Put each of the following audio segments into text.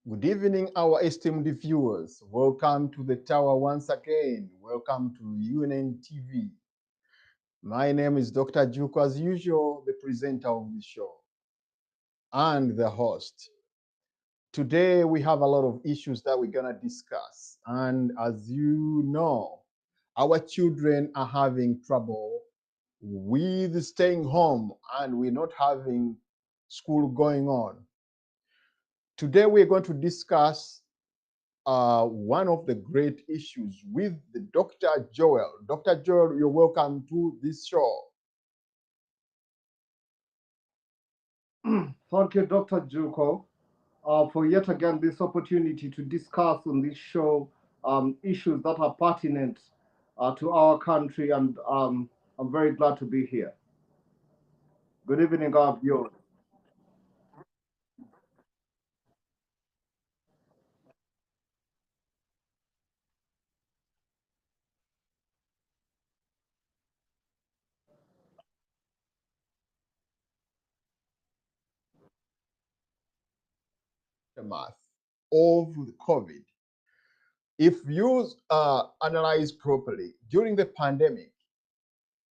Good evening, our esteemed viewers. Welcome to the tower once again. Welcome to UNN TV. My name is Dr. Juko, as usual, the presenter of the show and the host. Today, we have a lot of issues that we're going to discuss. And as you know, our children are having trouble with staying home, and we're not having school going on. Today, we're going to discuss one of the great issues with the Dr. Joel. Dr. Joel, you're welcome to this show. Thank you, Dr. Juko, for yet again this opportunity to discuss on this show issues that are pertinent to our country, and I'm very glad to be here. Good evening, our viewers. The math of COVID. If you analyze properly, during the pandemic,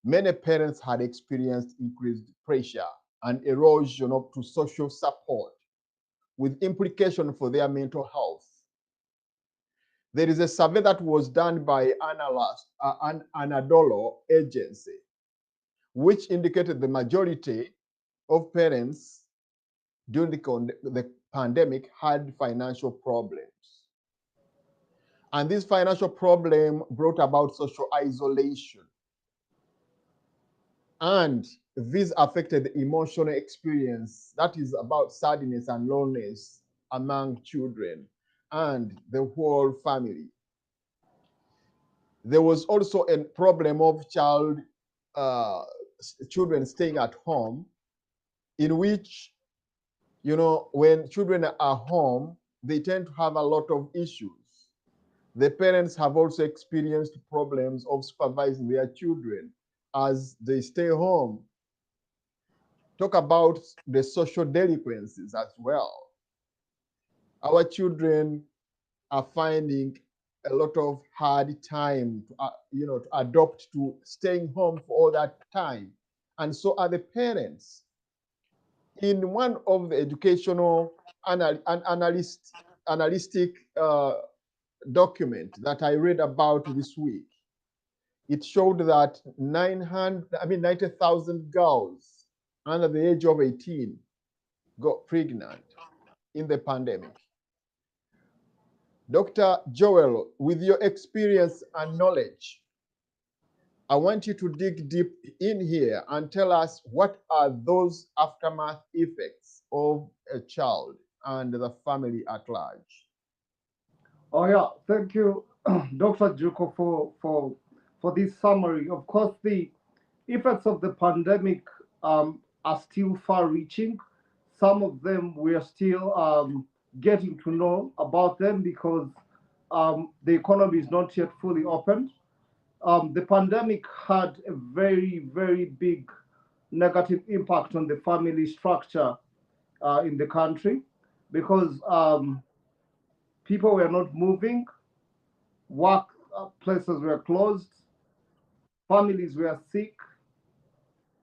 many parents had experienced increased pressure and erosion of to social support with implication for their mental health. There is a survey that was done by an Anadolu agency, which indicated the majority of parents during the pandemic had financial problems. And this financial problem brought about social isolation. And this affected the emotional experience, that is about sadness and loneliness among children and the whole family. There was also a problem of uh, children staying at home, in which, when children are home, they tend to have a lot of issues. The parents have also experienced problems of supervising their children as they stay home. Talk about the social delinquencies as well. Our children are finding a lot of hard time to adopt to staying home for all that time, and so are the parents. In one of the educational analytic document that I read about this week, it showed that 90,000 girls under the age of 18 got pregnant in the pandemic. Dr. Joel, with your experience and knowledge, I want you to dig deep in here and tell us what are those aftermath effects of a child and the family at large. Oh yeah, thank you, Dr. Juko, for this summary. Of course, the effects of the pandemic are still far-reaching. Some of them we are still getting to know about them because the economy is not yet fully opened. The pandemic had a very, very big negative impact on the family structure in the country because people were not moving, work places were closed, families were sick,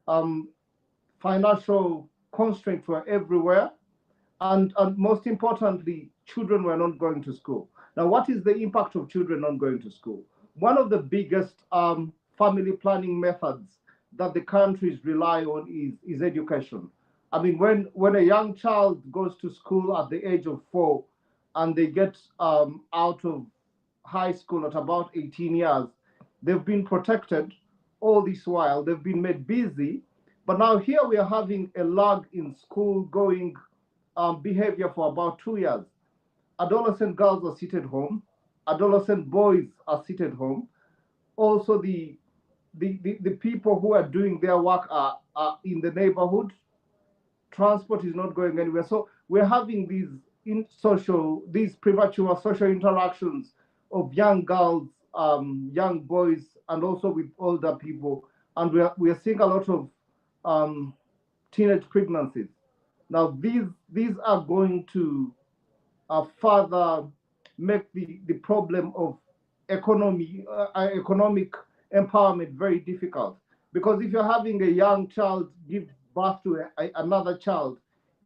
um, financial constraints were everywhere, and most importantly, children were not going to school. Now, what is the impact of children not going to school? One of the biggest family planning methods that the countries rely on is education. I mean, when a young child goes to school at the age of 4 and they get out of high school at about 18 years, they've been protected all this while, they've been made busy. But now here we are having a lag in school going behavior for about 2 years. Adolescent girls are seated home. Adolescent boys are seated home. Also, the people who are doing their work are in the neighborhood. Transport is not going anywhere. So we're having these premature social interactions of young girls, young boys, and also with older people. And we are seeing a lot of teenage pregnancies. Now, these are going to further make the problem of economic empowerment very difficult. Because if you're having a young child give birth to another child,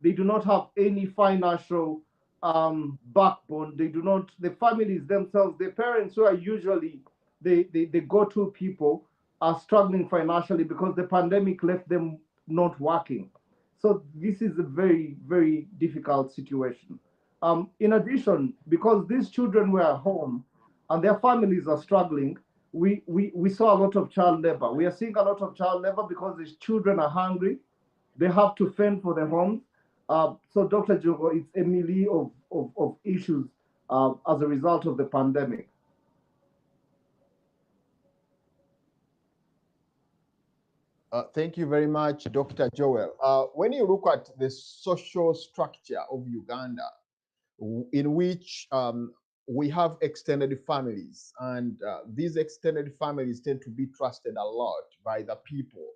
they do not have any financial backbone. They do not, the families themselves, the parents who are usually the go-to people are struggling financially because the pandemic left them not working. So this is a very, very difficult situation. In addition, because these children were at home and their families are struggling, we saw a lot of child labor. We are seeing a lot of child labor because these children are hungry. They have to fend for their homes. So, Dr. Jogo, it's a melee of issues as a result of the pandemic. Thank you very much, Dr. Joel. When you look at the social structure of Uganda, in which we have extended families, and these extended families tend to be trusted a lot by the people.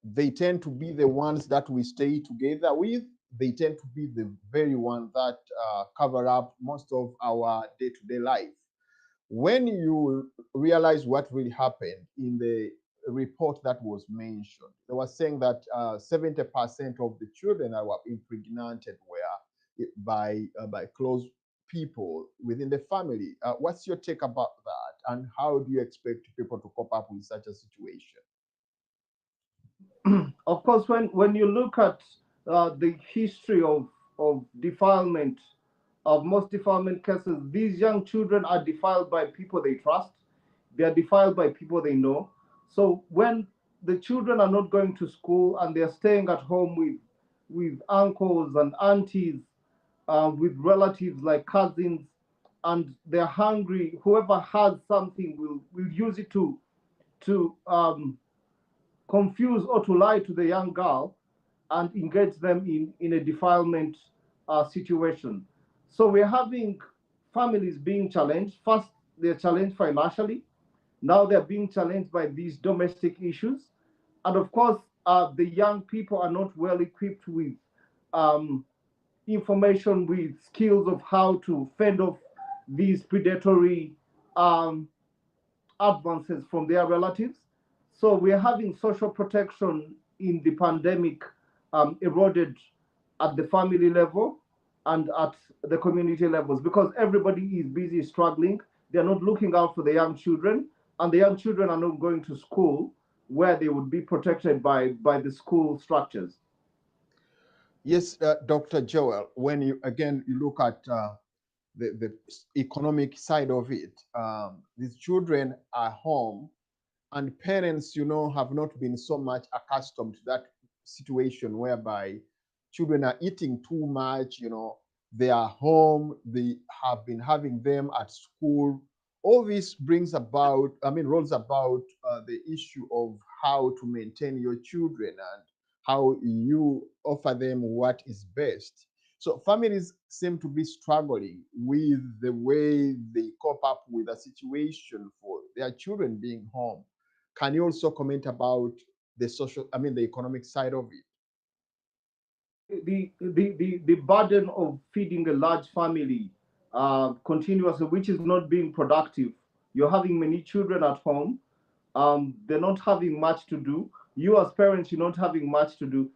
They tend to be the ones that we stay together with. They tend to be the very ones that cover up most of our day-to-day life. When you realize what really happened in the report that was mentioned, they were saying that 70% of the children that were impregnated were by close people within the family. What's your take about that, and how do you expect people to cope up with such a situation? Of course, when you look at the history of defilement, of most defilement cases, these young children are defiled by people they trust. They are defiled by people they know. So when the children are not going to school and they are staying at home with uncles and aunties, with relatives like cousins, and they're hungry, whoever has something will use it to confuse or to lie to the young girl and engage them in a defilement situation. So we're having families being challenged. First, they're challenged financially. Now they're being challenged by these domestic issues. And of course, the young people are not well equipped with um, information, with skills of how to fend off these predatory um, advances from their relatives. So we're having social protection in the pandemic eroded at the family level and at the community levels because everybody is busy struggling. They're not looking out for the young children, and the young children are not going to school where they would be protected by the school structures. Yes, Dr. Joel, when you again you look at the economic side of it, these children are home, and parents, have not been so much accustomed to that situation whereby children are eating too much. They are home, they have been having them at school. All this rolls about the issue of how to maintain your children and how you offer them what is best. So families seem to be struggling with the way they cope up with a situation for their children being home. Can you also comment about the economic side of it? The burden of feeding a large family continuously, which is not being productive. You're having many children at home. They're not having much to do. You as parents, you're not having much to do.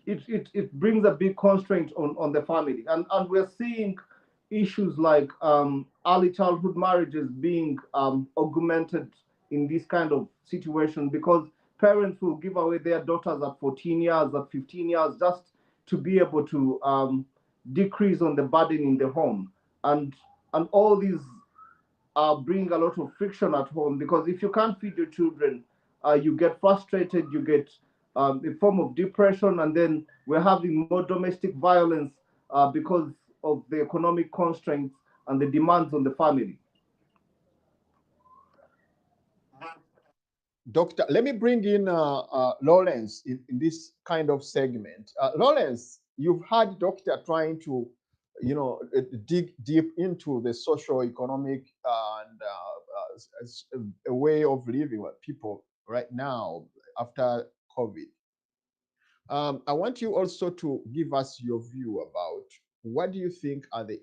It brings a big constraint on the family. And we're seeing issues like early childhood marriages being augmented in this kind of situation because parents will give away their daughters at 14 years, at 15 years, just to be able to decrease on the burden in the home. And all these bring a lot of friction at home because if you can't feed your children, you get frustrated, you get a form of depression, and then we're having more domestic violence because of the economic constraints and the demands on the family. Doctor, let me bring in Lawrence in this kind of segment. Lawrence, you've had Doctor trying to, dig deep into the socio-economic and a way of living with people right now after COVID. I want you also to give us your view about what do you think are the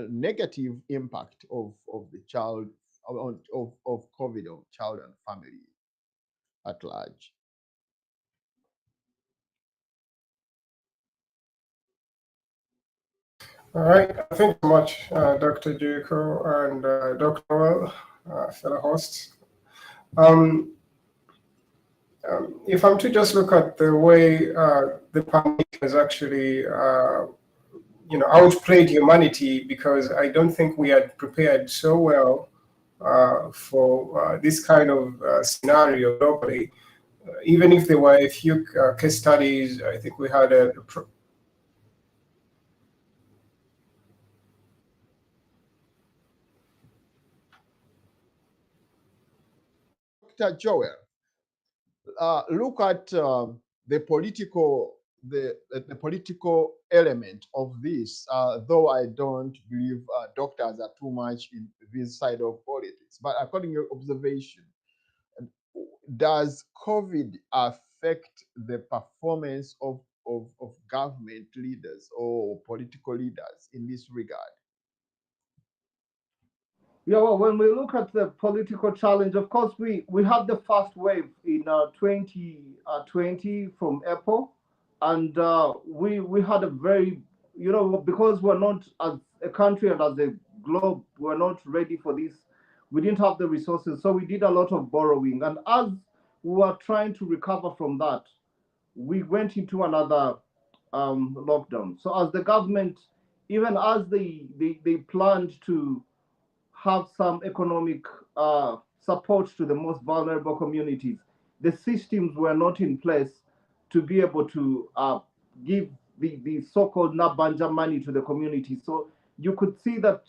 negative impact of the child of COVID on child and family at large. All right, thank you so much, Dr. Jericho and Dr. Noel, fellow hosts. If I'm to just look at the way the pandemic has actually, outplayed humanity, because I don't think we had prepared so well for this kind of scenario globally. Even if there were a few case studies, I think we had Dr. Joel, look at the political element of this. Though I don't believe doctors are too much in this side of politics, but according to your observation, does COVID affect the performance of government leaders or political leaders in this regard? Yeah, well, when we look at the political challenge, of course, we had the first wave in 2020 from April, and we had a very, because we're not as a country and as a globe, we're not ready for this. We didn't have the resources, so we did a lot of borrowing. And as we were trying to recover from that, we went into another lockdown. So as the government, even as they planned to have some economic support to the most vulnerable communities, the systems were not in place to be able to give the so-called Nabanja money to the community. So you could see that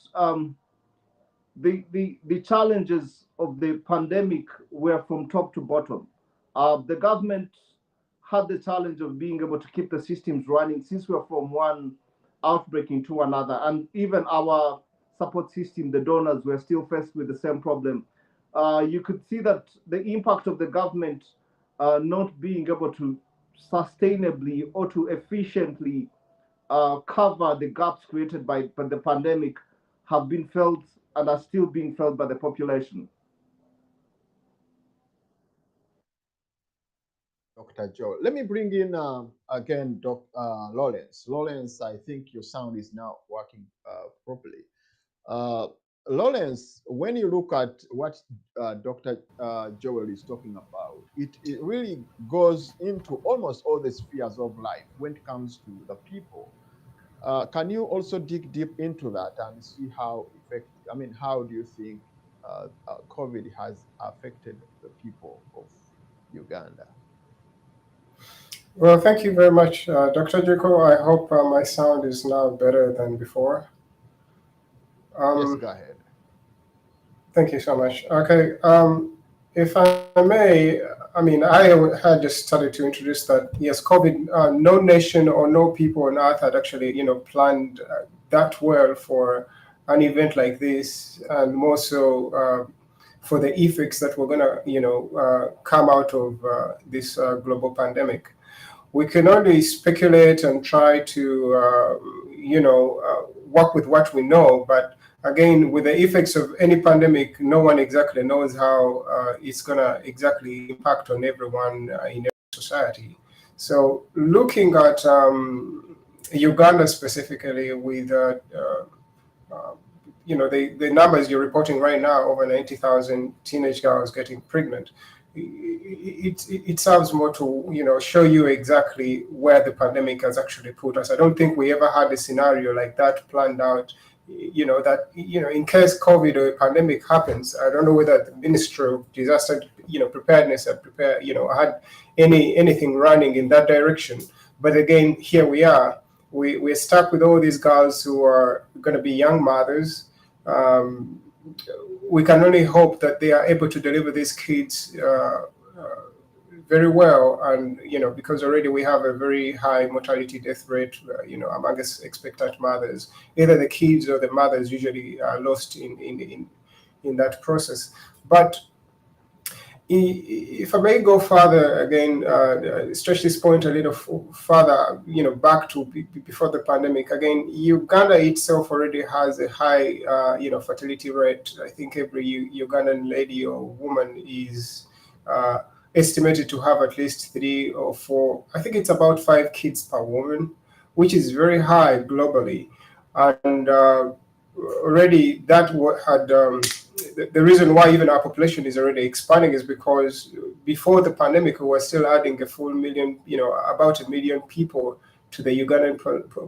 the challenges of the pandemic were from top to bottom. The government had the challenge of being able to keep the systems running since we're from one outbreak into another. And even our support system, the donors, were still faced with the same problem. You could see that the impact of the government not being able to sustainably or to efficiently cover the gaps created by the pandemic have been felt and are still being felt by the population. Dr. Joe, let me bring in again Lawrence. Lawrence, I think your sound is now working properly. Lawrence, when you look at what Dr. Joel is talking about, it really goes into almost all the spheres of life when it comes to the people. Can you also dig deep into that and see how how do you think COVID has affected the people of Uganda? Well, thank you very much, Dr. Jericho. I hope my sound is now better than before. Yes, go ahead. Thank you so much. Okay, if I may, I had just started to introduce that, yes, COVID, no nation or no people on earth had actually, planned that well for an event like this, and more so for the effects that were going to, come out of this global pandemic. We can only speculate and try to, work with what we know. But again, with the effects of any pandemic, no one exactly knows how it's going to exactly impact on everyone in every society. So looking at Uganda specifically, with the numbers you're reporting right now, over 90,000 teenage girls getting pregnant, it serves more to show you exactly where the pandemic has actually put us. I don't think we ever had a scenario like that planned out. In case COVID or a pandemic happens, I don't know whether the Ministry of Disaster Preparedness had had anything running in that direction. But again, here we are. We're stuck with all these girls who are going to be young mothers. We can only hope that they are able to deliver these kids very well, and because already we have a very high mortality death rate, among expectant mothers. Either the kids or the mothers usually are lost in that process. But If I may go further again, stretch this point a little further, back to before the pandemic. Again, Uganda itself already has a high, fertility rate. I think every Ugandan lady or woman is uh, estimated to have at least 3 or 4. I think it's about 5 kids per woman, which is very high globally, and already that had the reason why even our population is already expanding is because before the pandemic we were still adding a full million, about 1 million people to the Ugandan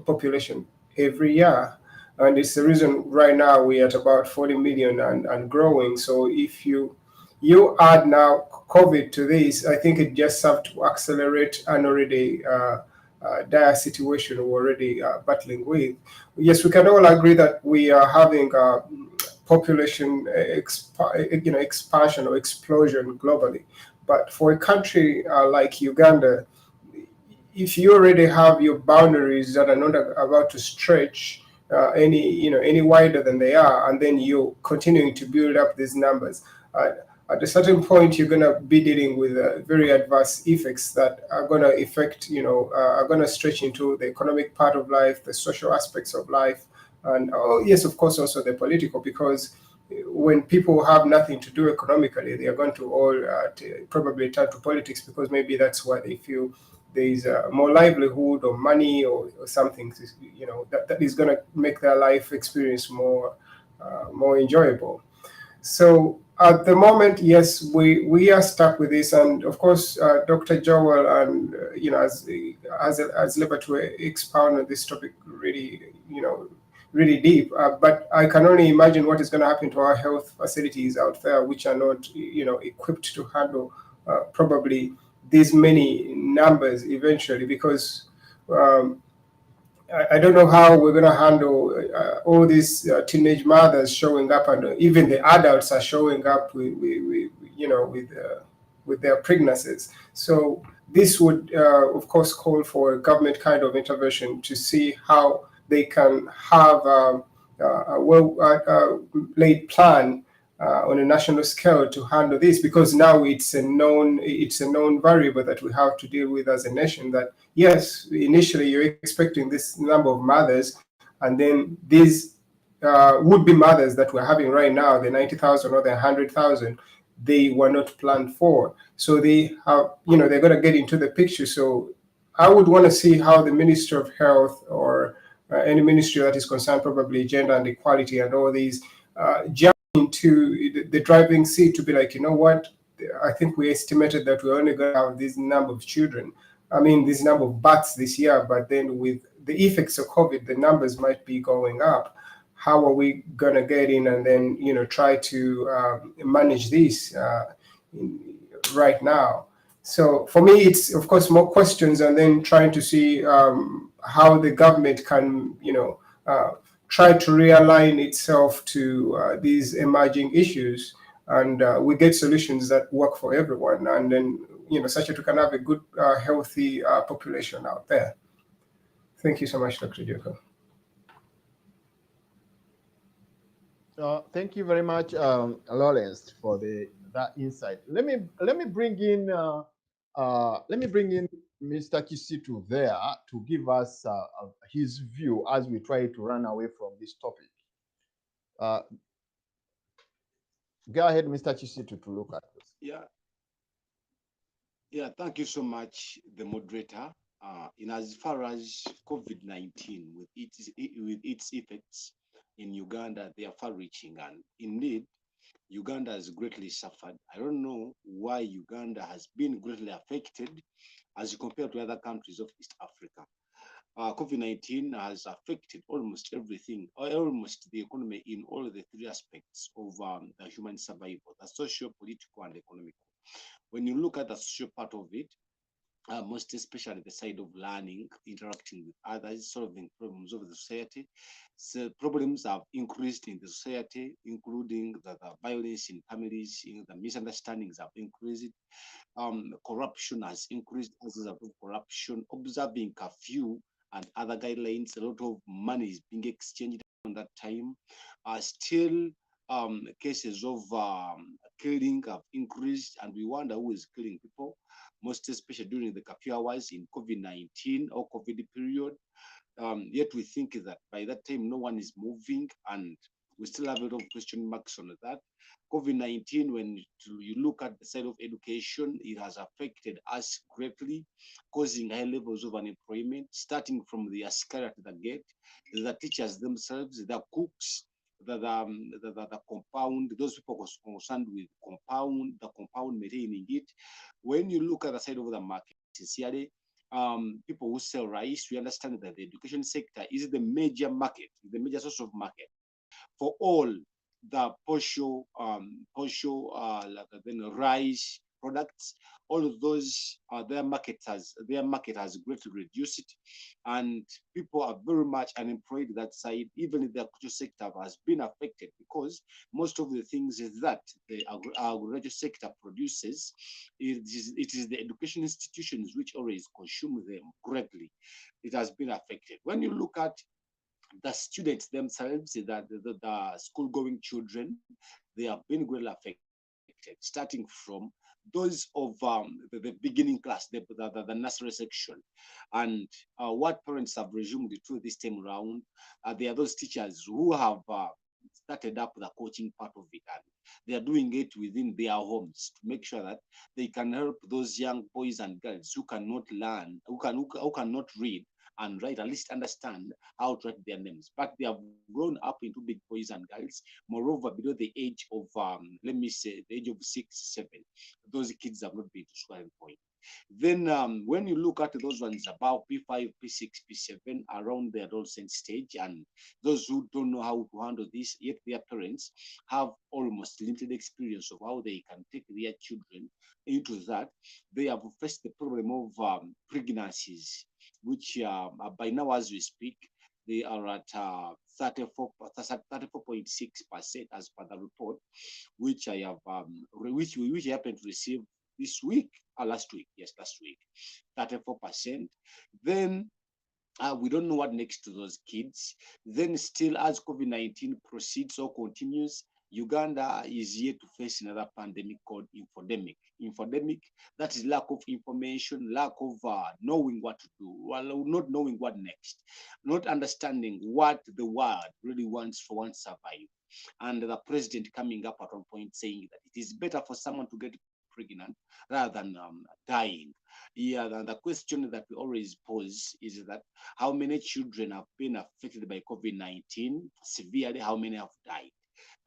population every year. And it's the reason right now we're at about 40 million and growing. So if you add now COVID to this, I think it just served to accelerate an already dire situation we're already battling with. Yes, we can all agree that we are having population expansion or explosion globally. But for a country like Uganda, if you already have your boundaries that are not about to stretch any wider than they are, and then you're continuing to build up these numbers, at a certain point you're going to be dealing with very adverse effects that are going to affect, are going to stretch into the economic part of life, the social aspects of life, and oh yes, of course, also the political, because when people have nothing to do economically, they are going to all probably turn to politics, because maybe that's why they feel there is more livelihood or money or something, that is going to make their life experience more enjoyable. So at the moment, yes, we are stuck with this, and of course, Dr. Joel and as Leber to expound on this topic really, really deep. But I can only imagine what is going to happen to our health facilities out there, which are not, equipped to handle probably these many numbers eventually, because. I don't know how we're going to handle all these teenage mothers showing up, and even the adults are showing up with their pregnancies. So this would, of course, call for a government kind of intervention to see how they can have a well laid plan on a national scale to handle this, because now it's a known variable that we have to deal with as a nation. That yes, initially you're expecting this number of mothers, and then these would-be mothers that we're having right now, the 90,000 or the 100,000, they were not planned for. So they have, they're going to get into the picture. So I would want to see how the Ministry of Health or any ministry that is concerned, probably gender and equality and all these, jump into the driving seat to be like, you know what, I think we estimated that we're only going to have this number of children. I mean, this number of births this year, but then with the effects of COVID, the numbers might be going up. How are we going to get in and then, try to manage this right now? So for me, it's of course more questions, and then trying to see how the government can, try to realign itself to these emerging issues, and we get solutions that work for everyone, and then such that we can have a good, healthy population out there. Thank you so much, Dr. Joko. Thank you very much, Lawrence, for that insight. Let me bring in Mr. Kisitu there to give us his view as we try to run away from this topic. Go ahead, Mr. Kisitu, to look at this. Yeah. Thank you so much, the moderator. In as far as COVID-19 with its effects in Uganda, they are far-reaching, and indeed, Uganda has greatly suffered. I don't know why Uganda has been greatly affected as compared to other countries of East Africa. COVID-19 has affected almost everything, or almost the economy in all the three aspects of the human survival, the social, political, and economic. When you look at the social part of it, most especially the side of learning, interacting with others, solving problems of the society. So problems have increased in the society, including the violence in families, the misunderstandings have increased, corruption has increased as a result of corruption, observing curfew and other guidelines. A lot of money is being exchanged on that time. Still, cases of killing have increased, and we wonder who is killing people, most especially during the curfew hours in COVID-19 or COVID period. Yet we think that by that time no one is moving, and we still have a lot of question marks on that. COVID-19, when you look at the side of education, it has affected us greatly, causing high levels of unemployment, starting from the askari at the gate, the teachers themselves, the cooks, the compound, those people concerned with the compound maintaining it. When you look at the side of the market, sincerely, people who sell rice, we understand that the education sector is the major market, the major source of market for all the rice products. All of those, their market has greatly reduced, and people are very much unemployed that side. Even the agriculture sector has been affected, because most of the things that the agriculture sector produces, it is the education institutions which always consume them greatly. It has been affected. When you look at the students themselves, the school-going children, they have been greatly affected, starting from those of the beginning class, the nursery section. And what parents have resumed through this time around, there are those teachers who have started up the coaching part of it, and they are doing it within their homes to make sure that they can help those young boys and girls who cannot learn, who cannot read and write, at least understand how to write their names. But they have grown up into big boys and girls, moreover, below the age of, let me say, the age of 6, 7. Those kids have not been to school at any point. Then when you look at those ones about P5, P6, P7, around the adolescent stage, and those who don't know how to handle this, yet their parents have almost limited experience of how they can take their children into that, they have faced the problem of pregnancies, which by now as we speak, they are at 34.6% as per the report, which I have, which I happened to receive this week, or last week, yes, last week, 34%. Then we don't know what next to those kids. Then still, as COVID-19 proceeds or continues, Uganda is yet to face another pandemic called infodemic. Infodemic, that is lack of information, lack of knowing what to do, well, not knowing what next, not understanding what the world really wants for one survive. And the president coming up at one point saying that it is better for someone to get pregnant rather than dying. Yeah, and the question that we always pose is that how many children have been affected by COVID-19 severely, how many have died?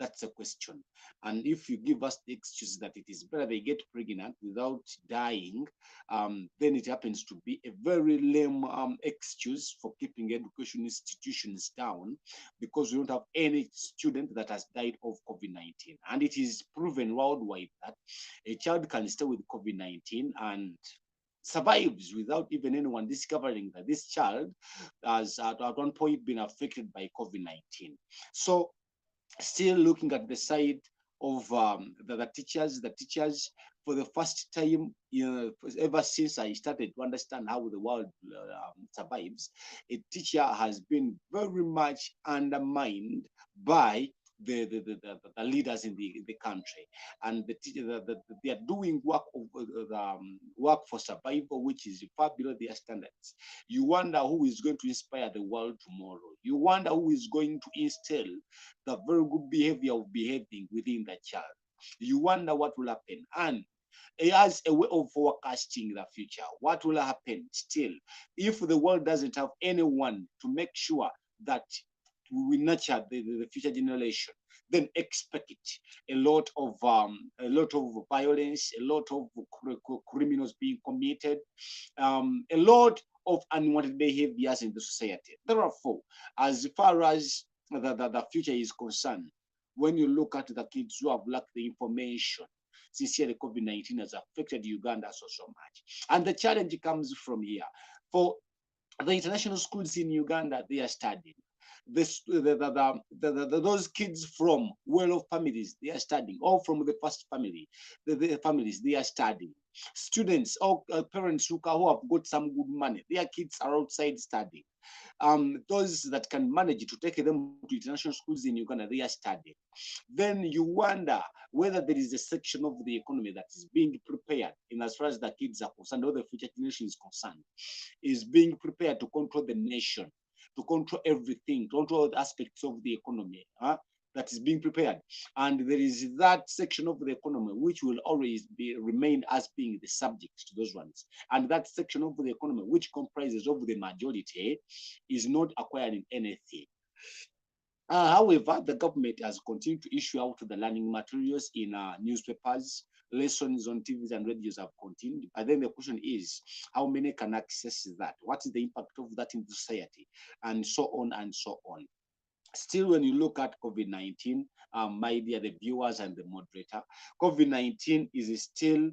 That's a question. And if you give us the excuse that it is better they get pregnant without dying, then it happens to be a very lame excuse for keeping education institutions down, because we don't have any student that has died of COVID-19. And it is proven worldwide that a child can stay with COVID-19 and survives without even anyone discovering that this child has at one point been affected by COVID-19. So still looking at the side of the teachers, for the first time, ever since I started to understand how the world survives, a teacher has been very much undermined by the leaders in the country, and they are doing work of work for survival, which is far below their standards. You wonder who is going to inspire the world tomorrow. You wonder who is going to instill the very good behavior of behaving within the child. You wonder what will happen, and as a way of forecasting the future, what will happen still if the world doesn't have anyone to make sure that we nurture the future generation, then expect it. A lot of violence, a lot of criminals being committed, a lot of unwanted behaviors in the society. Therefore, as far as the future is concerned, when you look at the kids who have lacked the information, sincerely, COVID-19 has affected Uganda so much. And the challenge comes from here. For the international schools in Uganda, they are studying. Those kids from well-off families, they are studying, or from the first family, the families, they are studying. Students or parents who have got some good money, their kids are outside studying. Those that can manage to take them to international schools in Uganda, they are studying. Then you wonder whether there is a section of the economy that is being prepared, in as far as the kids are concerned, or the future generation is concerned, is being prepared to control the nation, to control everything, to control the aspects of the economy. That is being prepared, and there is that section of the economy which will always remain as being the subject to those ones, and that section of the economy which comprises of the majority is not acquiring anything. However, the government has continued to issue out the learning materials in newspapers, lessons on TVs and radios have continued. And then the question is, how many can access that? What is the impact of that in society? And so on and so on. Still, when you look at COVID-19, my dear, the viewers and the moderator, COVID-19 is still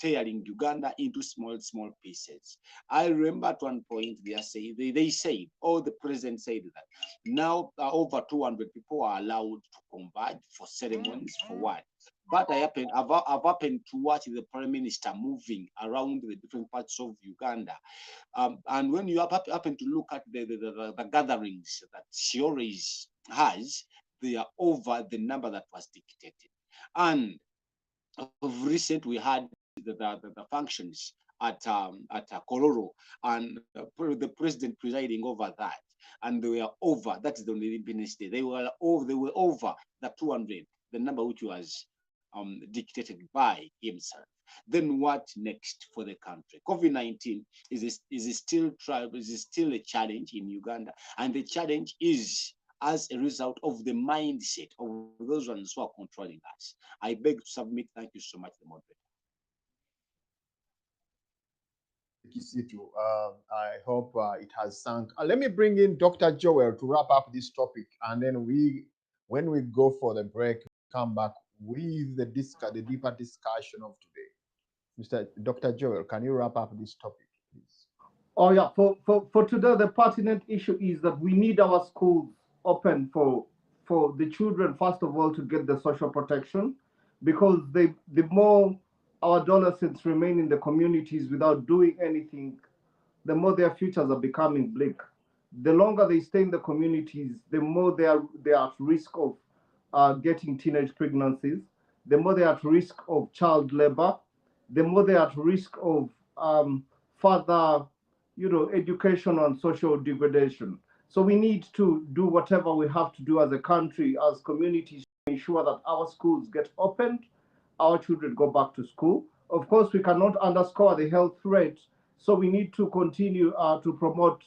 tearing Uganda into small pieces. I remember at one point they said, or the president said that now over 200 people are allowed to converge for ceremonies for what? But I've happened to watch the prime minister moving around the different parts of Uganda. And when you happen to look at the gatherings that she always has, they are over the number that was dictated. And of recent, we had the functions at Kororo, and the president presiding over that, and they were over. That is the Independence Day. They were over the 200, the number which was dictated by himself. Then what next for the country? COVID-19 is still a challenge in Uganda, and the challenge is as a result of the mindset of those ones who are controlling us. I beg to submit. Thank you so much, the moderator. Kisitu, I hope it has sunk. Let me bring in Dr. Joel to wrap up this topic, and then when we go for the break, come back with the deeper discussion of today. Dr. Joel, can you wrap up this topic, please? Oh yeah, for today, the pertinent issue is that we need our schools open for the children, first of all, to get the social protection, because the more our adolescents remain in the communities without doing anything, the more their futures are becoming bleak. The longer they stay in the communities, the more they are at risk of getting teenage pregnancies, the more they are at risk of child labor, the more they are at risk of further, education and social degradation. So we need to do whatever we have to do as a country, as communities, to ensure that our schools get opened, our children go back to school. Of course, we cannot underscore the health threat, so we need to continue to promote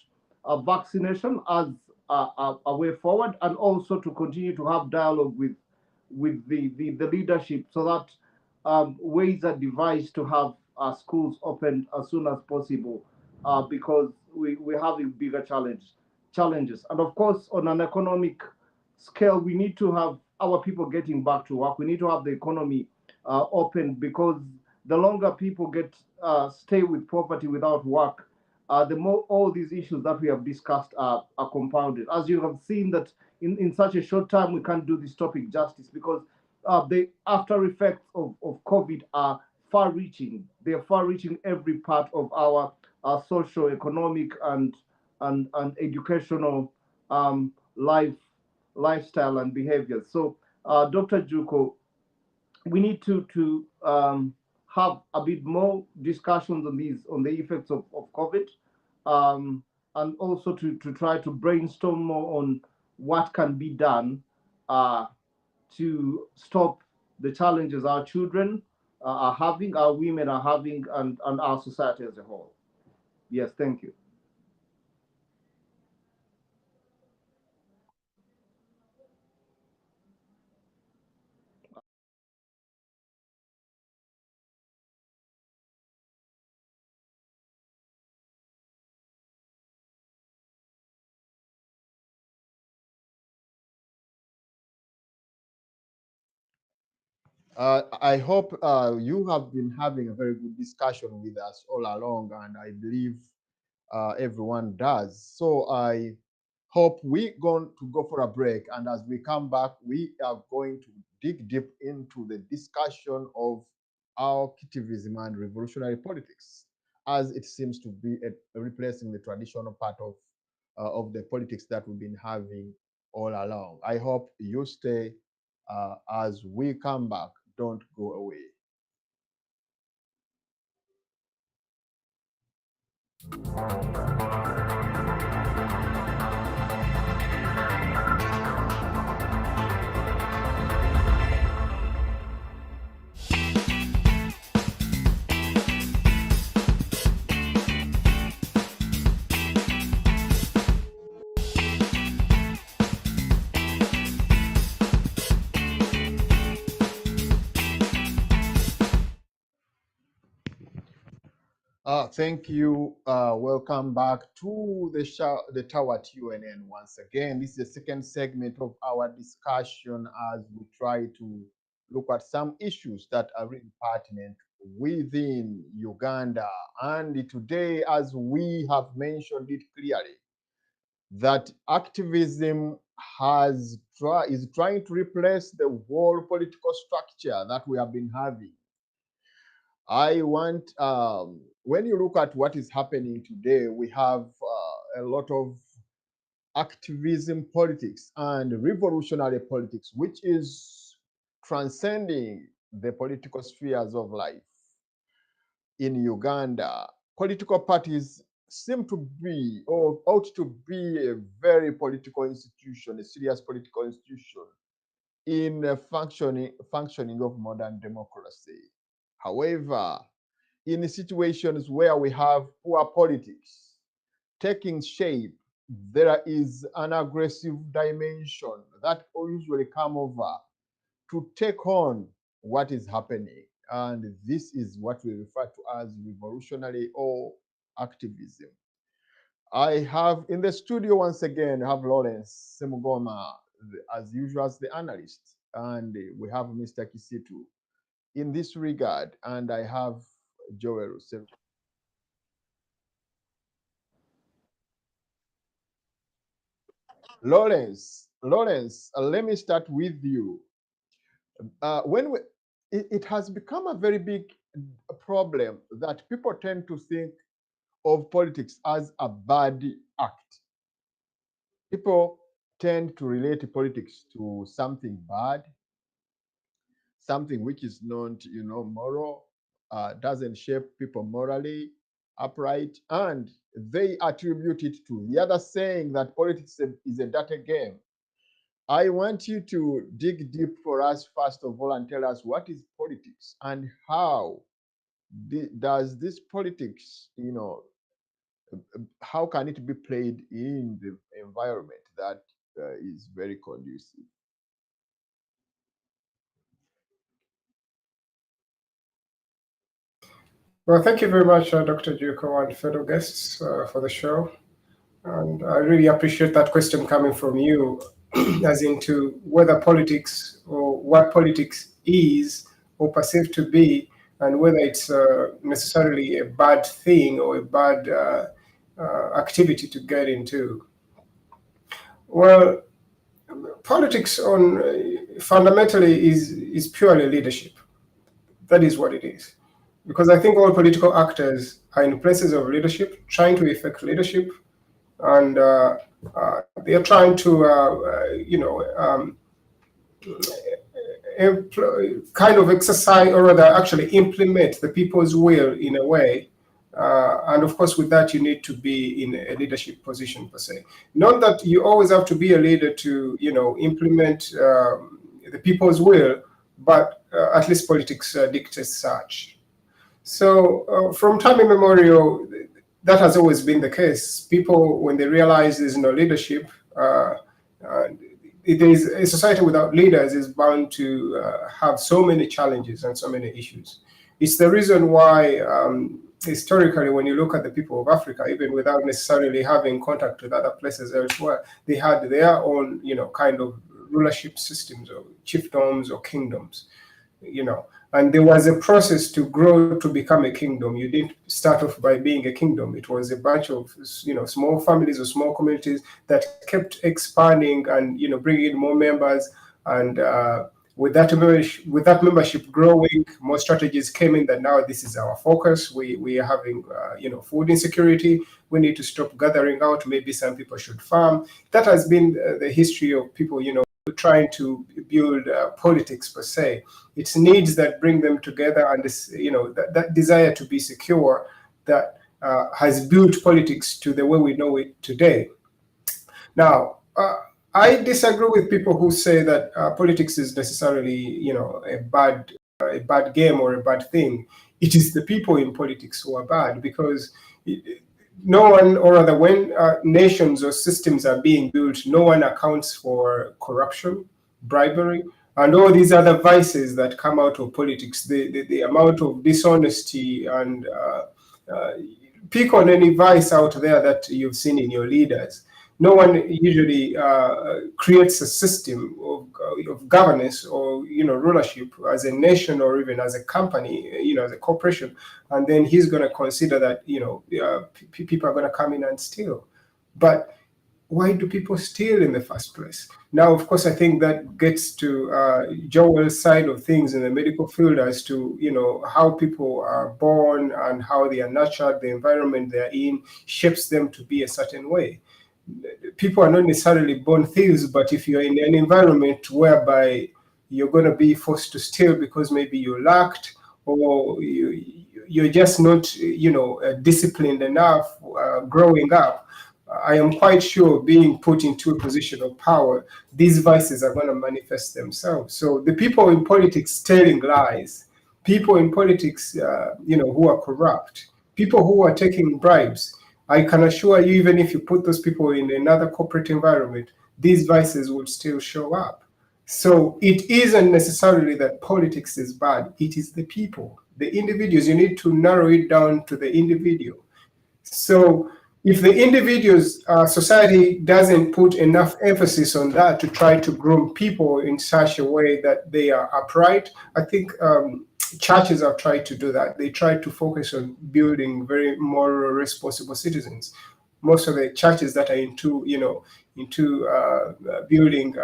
vaccination as a way forward, and also to continue to have dialogue with the leadership, so that ways are devised to have schools opened as soon as possible, because we have a bigger challenges. And of course, on an economic scale, we need to have our people getting back to work. We need to have the economy open, because the longer people stay with poverty without work, the more all these issues that we have discussed are compounded. As you have seen that in such a short time, we can't do this topic justice, because the after effects of COVID are far-reaching. They are far-reaching every part of our socio-economic and educational lifestyle and behaviors. So, Dr. Juko, we need to have a bit more discussions on the effects of COVID, and also to try to brainstorm more on what can be done to stop the challenges our children are having, our women are having, and our society as a whole. Yes, thank you. I hope you have been having a very good discussion with us all along, and I believe everyone does. So I hope we're going to go for a break, and as we come back, we are going to dig deep into the discussion of our activism and revolutionary politics, as it seems to be replacing the traditional part of of the politics that we've been having all along. I hope you stay as we come back. Don't go away. Thank you. Welcome back to the tower at UNN once again. This is the second segment of our discussion as we try to look at some issues that are really pertinent within Uganda. And today, as we have mentioned it clearly, that activism is trying to replace the whole political structure that we have been having. I want, when you look at what is happening today, we have a lot of activism politics and revolutionary politics, which is transcending the political spheres of life. In Uganda, political parties seem to be, or ought to be, a very political institution, a serious political institution in functioning of modern democracy. However, in situations where we have poor politics taking shape, there is an aggressive dimension that usually come over to take on what is happening. And this is what we refer to as revolutionary or activism. I have in the studio once again, I have Lawrence Semugoma, as usual, as the analyst, and we have Mr. Kisitu in this regard, and I have Joel. Lawrence, let me start with you. When it has become a very big problem that people tend to think of politics as a bad act. People tend to relate politics to something bad, something which is not, moral, doesn't shape people morally upright, and they attribute it to the other saying that politics is a dirty game. I want you to dig deep for us, first of all, and tell us what is politics and how does this politics, how can it be played in the environment that is very conducive? Well, thank you very much, Dr. Juko and fellow guests for the show. And I really appreciate that question coming from you, as into whether politics or what politics is or perceived to be, and whether it's necessarily a bad thing or a bad activity to get into. Well, politics fundamentally is purely leadership. That is what it is. Because I think all political actors are in places of leadership, trying to effect leadership, and they are trying to, kind of exercise, or rather actually implement the people's will in a way. And of course, with that, you need to be in a leadership position per se. Not that you always have to be a leader to, implement the people's will, but at least politics dictates such. So from time immemorial, that has always been the case. People, when they realize there's no leadership, it is a society without leaders is bound to have so many challenges and so many issues. It's the reason why historically, when you look at the people of Africa, even without necessarily having contact with other places elsewhere, they had their own, kind of rulership systems or chiefdoms or kingdoms, and there was a process to grow to become a kingdom. You didn't start off by being a kingdom. It was a bunch of, small families or small communities that kept expanding and, bringing in more members. And with that membership growing, more strategies came in that now this is our focus. We are having food insecurity. We need to stop gathering out. Maybe some people should farm. That has been the history of people trying to build politics per se. It's needs that bring them together, and this that desire to be secure that has built politics to the way we know it today. Now, I disagree with people who say that politics is necessarily, a bad game or a bad thing. It is the people in politics who are bad, because no one, or rather, when nations or systems are being built, no one accounts for corruption, bribery, and all these other vices that come out of politics. The amount of dishonesty and pick on any vice out there that you've seen in your leaders. No one usually creates a system of governance or rulership as a nation or even as a company, as a corporation, and then he's going to consider that people are going to come in and steal. But why do people steal in the first place? Now, of course, I think that gets to Joel's side of things in the medical field as to how people are born and how they are nurtured, the environment they're in shapes them to be a certain way. People are not necessarily born thieves, but if you're in an environment whereby you're going to be forced to steal because maybe you lacked, or you're just not disciplined enough growing up, I am quite sure being put into a position of power, these vices are going to manifest themselves. So the people in politics telling lies, people in politics who are corrupt, people who are taking bribes, I can assure you, even if you put those people in another corporate environment, these vices would still show up. So it isn't necessarily that politics is bad. It is the people, the individuals. You need to narrow it down to the individual. So if the individuals, society doesn't put enough emphasis on that to try to groom people in such a way that they are upright, I think churches have tried to do that. They try to focus on building very moral, responsible citizens. Most of the churches that are into building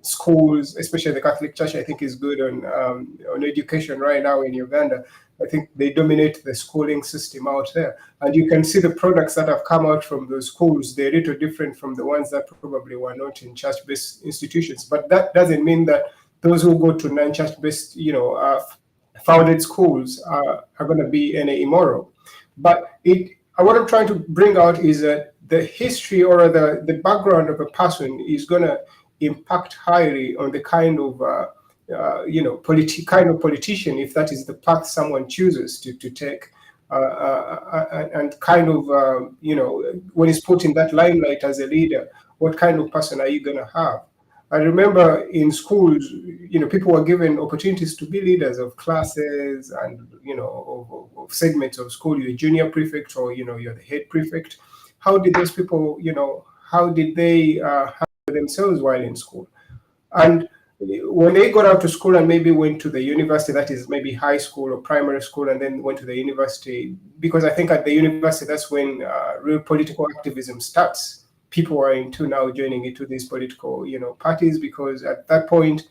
schools, especially the Catholic Church, I think is good on education right now in Uganda. I think they dominate the schooling system out there. And you can see the products that have come out from those schools. They're a little different from the ones that probably were not in church-based institutions. But that doesn't mean that those who go to non-church-based, founded schools are going to be any immoral. But what I'm trying to bring out is that the history or the background of a person is going to impact highly on the kind of politician, if that is the path someone chooses to take, and kind of when he's put in that limelight as a leader, what kind of person are you going to have? I remember in schools, people were given opportunities to be leaders of classes and, of segments of school. You're a junior prefect, or, you're the head prefect. How did those people, how did they handle themselves while in school? And when they got out to school and maybe went to the university, that is maybe high school or primary school, and then went to the university, because I think at the university, that's when real political activism starts. People are into now joining into these political, parties, because at that point,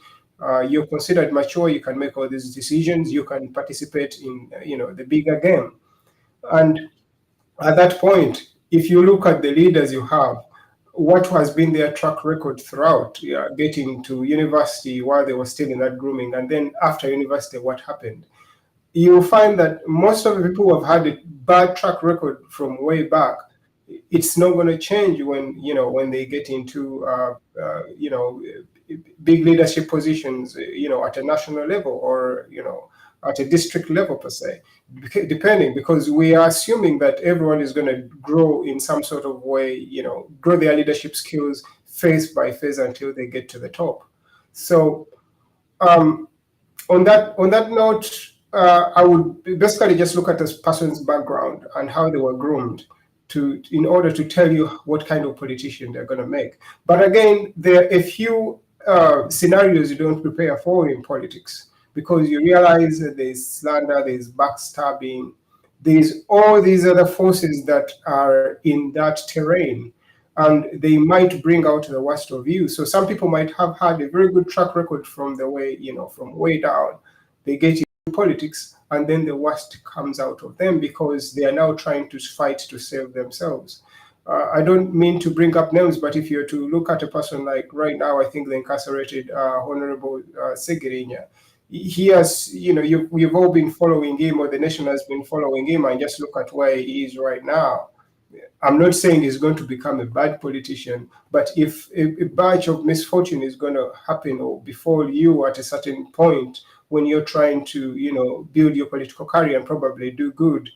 you're considered mature, you can make all these decisions, you can participate in, the bigger game. And at that point, if you look at the leaders you have, what has been their track record throughout getting to university while they were still in that grooming, and then after university, what happened? You'll find that most of the people who have had a bad track record from way back, it's not going to change when they get into big leadership positions, at a national level or at a district level per se, depending, because we are assuming that everyone is going to grow in some sort of way, grow their leadership skills phase by phase until they get to the top. So on that note, I would basically just look at this person's background and how they were groomed in order to tell you what kind of politician they're going to make. But again, there are a few scenarios you don't prepare for in politics, because you realize that there's slander, there's backstabbing, there's all these other forces that are in that terrain. and they might bring out the worst of you. So some people might have had a very good track record from the way, from way down. They get into politics, and then the worst comes out of them because they are now trying to fight to save themselves. I don't mean to bring up names, but if you're to look at a person like right now, I think the incarcerated Honorable Segerinya, he has, you've all been following him, or the nation has been following him, and just look at where he is right now. I'm not saying he's going to become a bad politician, but if a batch of misfortune is going to happen or befall you at a certain point when you're trying to, build your political career and probably do good,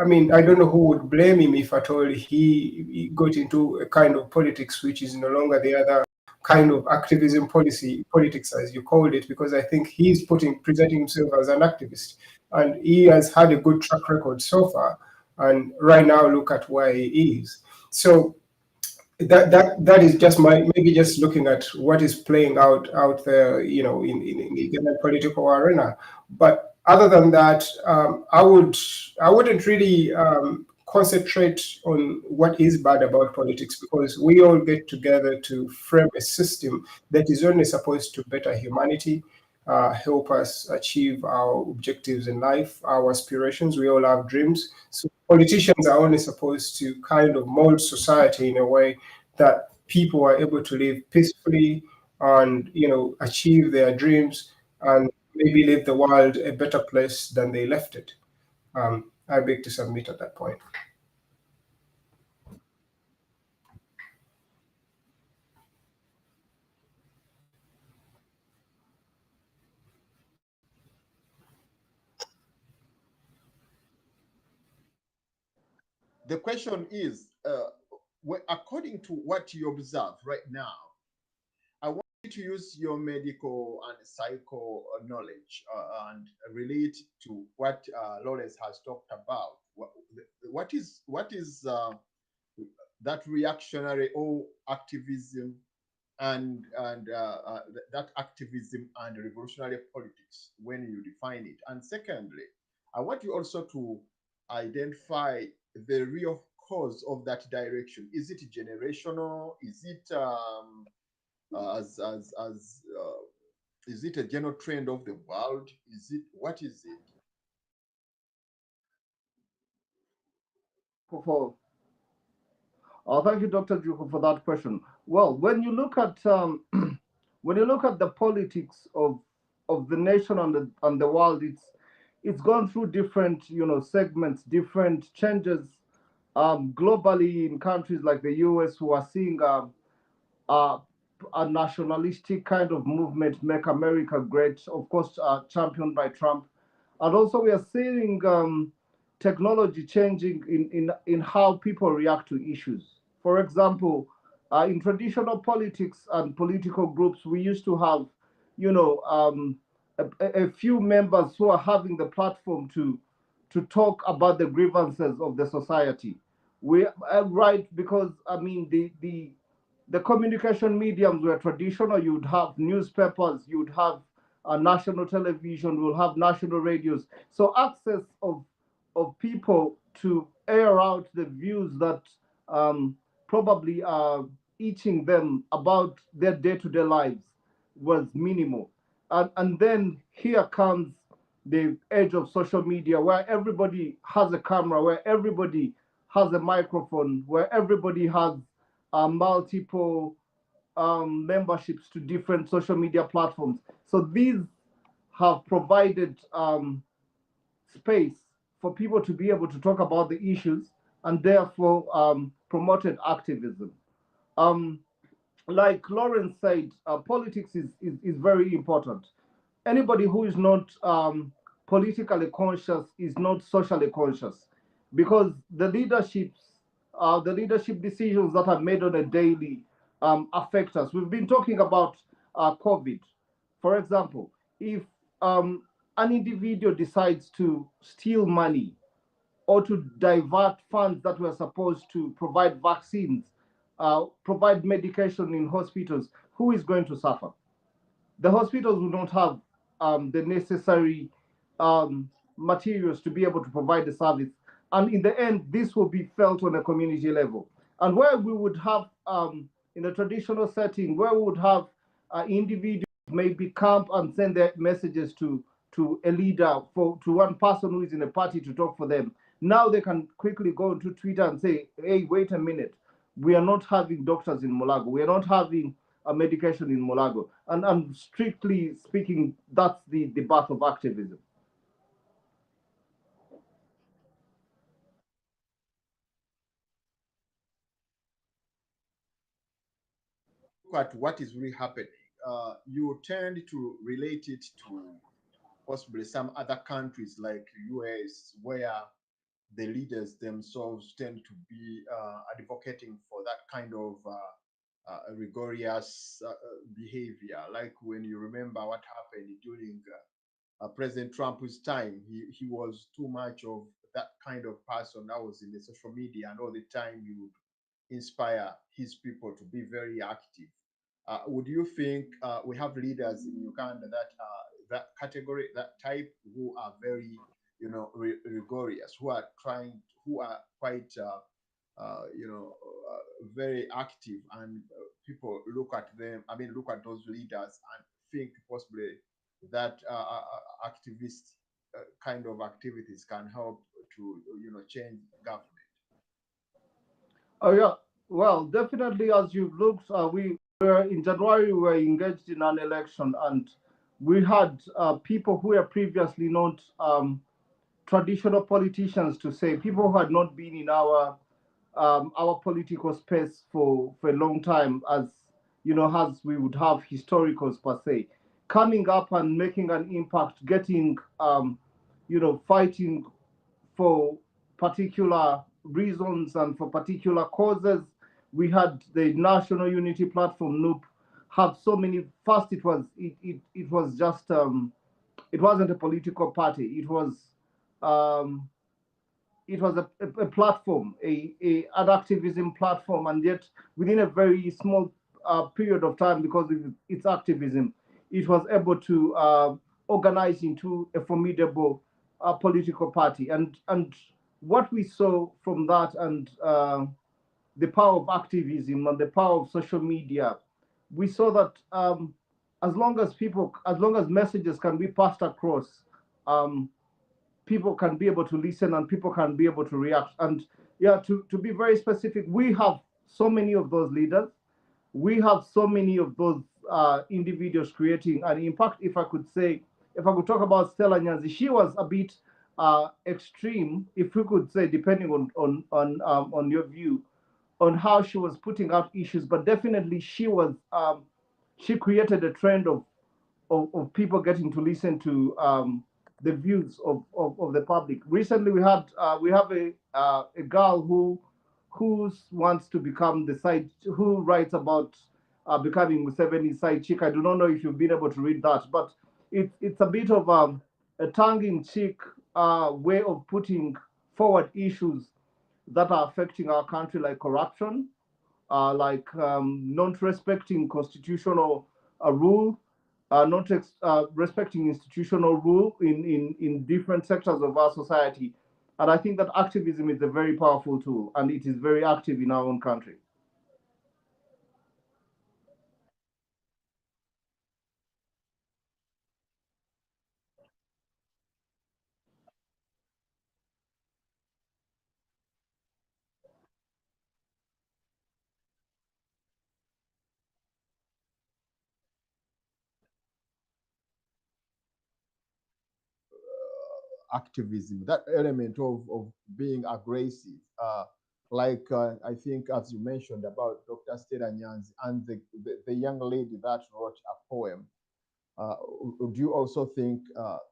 I mean, I don't know who would blame him if at all he got into a kind of politics which is no longer the other kind of activism politics, as you called it, because I think he's presenting himself as an activist, and he has had a good track record so far. And right now, look at where he is. So that is just maybe just looking at what is playing out there, in the political arena. But other than that, I wouldn't really concentrate on what is bad about politics, because we all get together to frame a system that is only supposed to better humanity, help us achieve our objectives in life, our aspirations. We all have dreams. So politicians are only supposed to kind of mold society in a way that people are able to live peacefully and, achieve their dreams and maybe leave the world a better place than they left it. I beg to submit at that point. The question is, according to what you observe right now, I want you to use your medical and psycho knowledge and relate to what Lawrence has talked about. What is that reactionary or activism and that activism and revolutionary politics when you define it? And secondly, I want you also to identify the real cause of that direction. Is it generational? Is it as is it a general trend of the world? Is it, what is it? Thank you, Dr. Juko, for that question. Well, when you look at when you look at the politics of the nation and the world, it's gone through different segments, different changes globally in countries like the U.S., who are seeing uh, a nationalistic kind of movement, make America great, of course, championed by Trump. And also, we are seeing technology changing in how people react to issues. For example, in traditional politics and political groups, we used to have, a few members who are having the platform to talk about the grievances of the society. We right, because I mean the communication mediums were traditional. You would have newspapers, you would have national television, you will have national radios. So access of people to air out the views that probably are eating them about their day-to-day lives was minimal. And then here comes the age of social media, where everybody has a camera, where everybody has a microphone, where everybody has multiple memberships to different social media platforms. So these have provided space for people to be able to talk about the issues, and therefore promoted activism. Um, like Lawrence said, politics is very important. Anybody who is not politically conscious is not socially conscious, because the leadership decisions that are made on a daily affect us. We've been talking about COVID. For example, if um, an individual decides to steal money or to divert funds that were supposed to provide vaccines, provide medication in hospitals, who is going to suffer? The hospitals will not have the necessary materials to be able to provide the service, And in the end, this will be felt on a community level. And where we would have, in a traditional setting, where we would have individuals maybe camp and send their messages to a leader, to one person who is in a party to talk for them. Now they can quickly go into Twitter and say, hey, wait a minute, we are not having doctors in Mulago. We are not having a medication in Mulago. And strictly speaking, that's the birth of activism. Look at what is really happening. You tend to relate it to possibly some other countries like US, where the leaders themselves tend to be advocating for that kind of rigorous behavior. Like when you remember what happened during President Trump's time, he was too much of that kind of person that was in the social media, and all the time he would inspire his people to be very active. Would you think we have leaders in Uganda that that category, that type, who are very, rigorous, who are trying, who are quite, very active, and people look at them? I mean, look at those leaders and think possibly that activist kind of activities can help to, change government. Oh yeah, well, definitely. As you've looked, we were in January. We were engaged in an election, and we had people who were previously not traditional politicians, to say people who had not been in our political space for a long time, as as we would have historicals per se, coming up and making an impact, getting fighting for particular reasons and for particular causes. We had the National Unity Platform (NUP) have so many. First, it was just it wasn't a political party. Um, it was a platform, an activism platform, and yet within a very small period of time, because of its activism, it was able to organize into a formidable political party. And what we saw from that, and the power of activism and the power of social media, we saw that as long as messages can be passed across, um, people can be able to listen and people can be able to react. And yeah, to be very specific, we have so many of those leaders. We have so many of those individuals creating an impact. If I could say, if I could talk about Stella Nyanzi, she was a bit extreme, if we could say, depending on your view, on how she was putting out issues. But definitely, she created a trend of people getting to listen to the views of the public. Recently, we have a girl who wants to become who writes about becoming Museveni's side chick. I do not know if you've been able to read that, but it's a bit of a tongue-in-cheek way of putting forward issues that are affecting our country, like corruption, like not respecting constitutional rule, not respecting institutional rule in different sectors of our society. And I think that activism is a very powerful tool, and it is very active in our own country. Activism, that element of being aggressive. I think, as you mentioned about Dr. Stella Nyanzi and the young lady that wrote a poem. Do you also think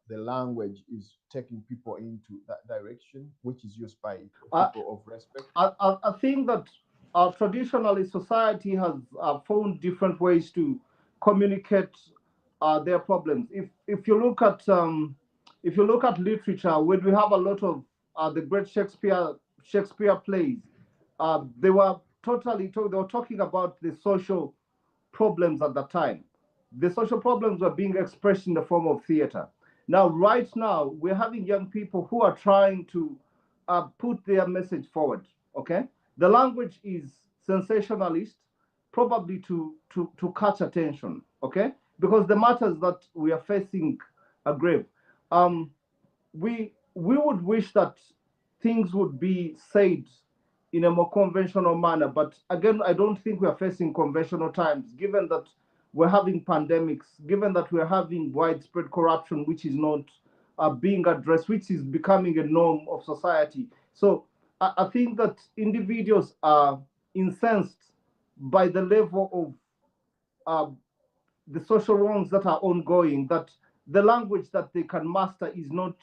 the language is taking people into that direction, which is used by people of respect? I think that traditionally society has found different ways to communicate their problems. If you look at literature, when we have a lot of the great Shakespeare plays, they were they were talking about the social problems at the time. The social problems were being expressed in the form of theater. Now, right now, we're having young people who are trying to put their message forward. Okay, the language is sensationalist, probably to catch attention. Okay, because the matters that we are facing are grave. We would wish that things would be said in a more conventional manner, but again, I don't think we are facing conventional times, given that we're having pandemics, given that we're having widespread corruption, which is not being addressed, which is becoming a norm of society. So I think that individuals are incensed by the level of the social wrongs that are ongoing, that the language that they can master is not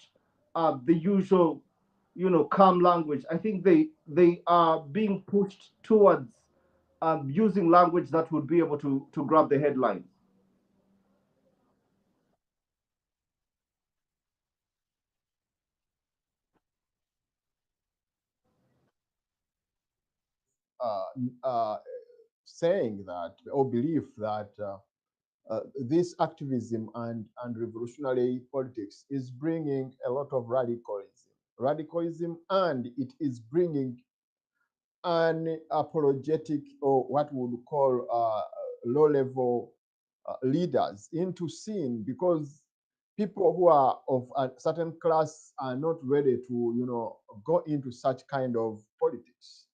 the usual, calm language. I think they are being pushed towards using language that would be able to grab the headlines. uh, uh, saying that or belief that this activism and revolutionary politics is bringing a lot of radicalism, and it is bringing an apologetic, or what we would call low-level leaders into scene, because people who are of a certain class are not ready to, go into such kind of politics,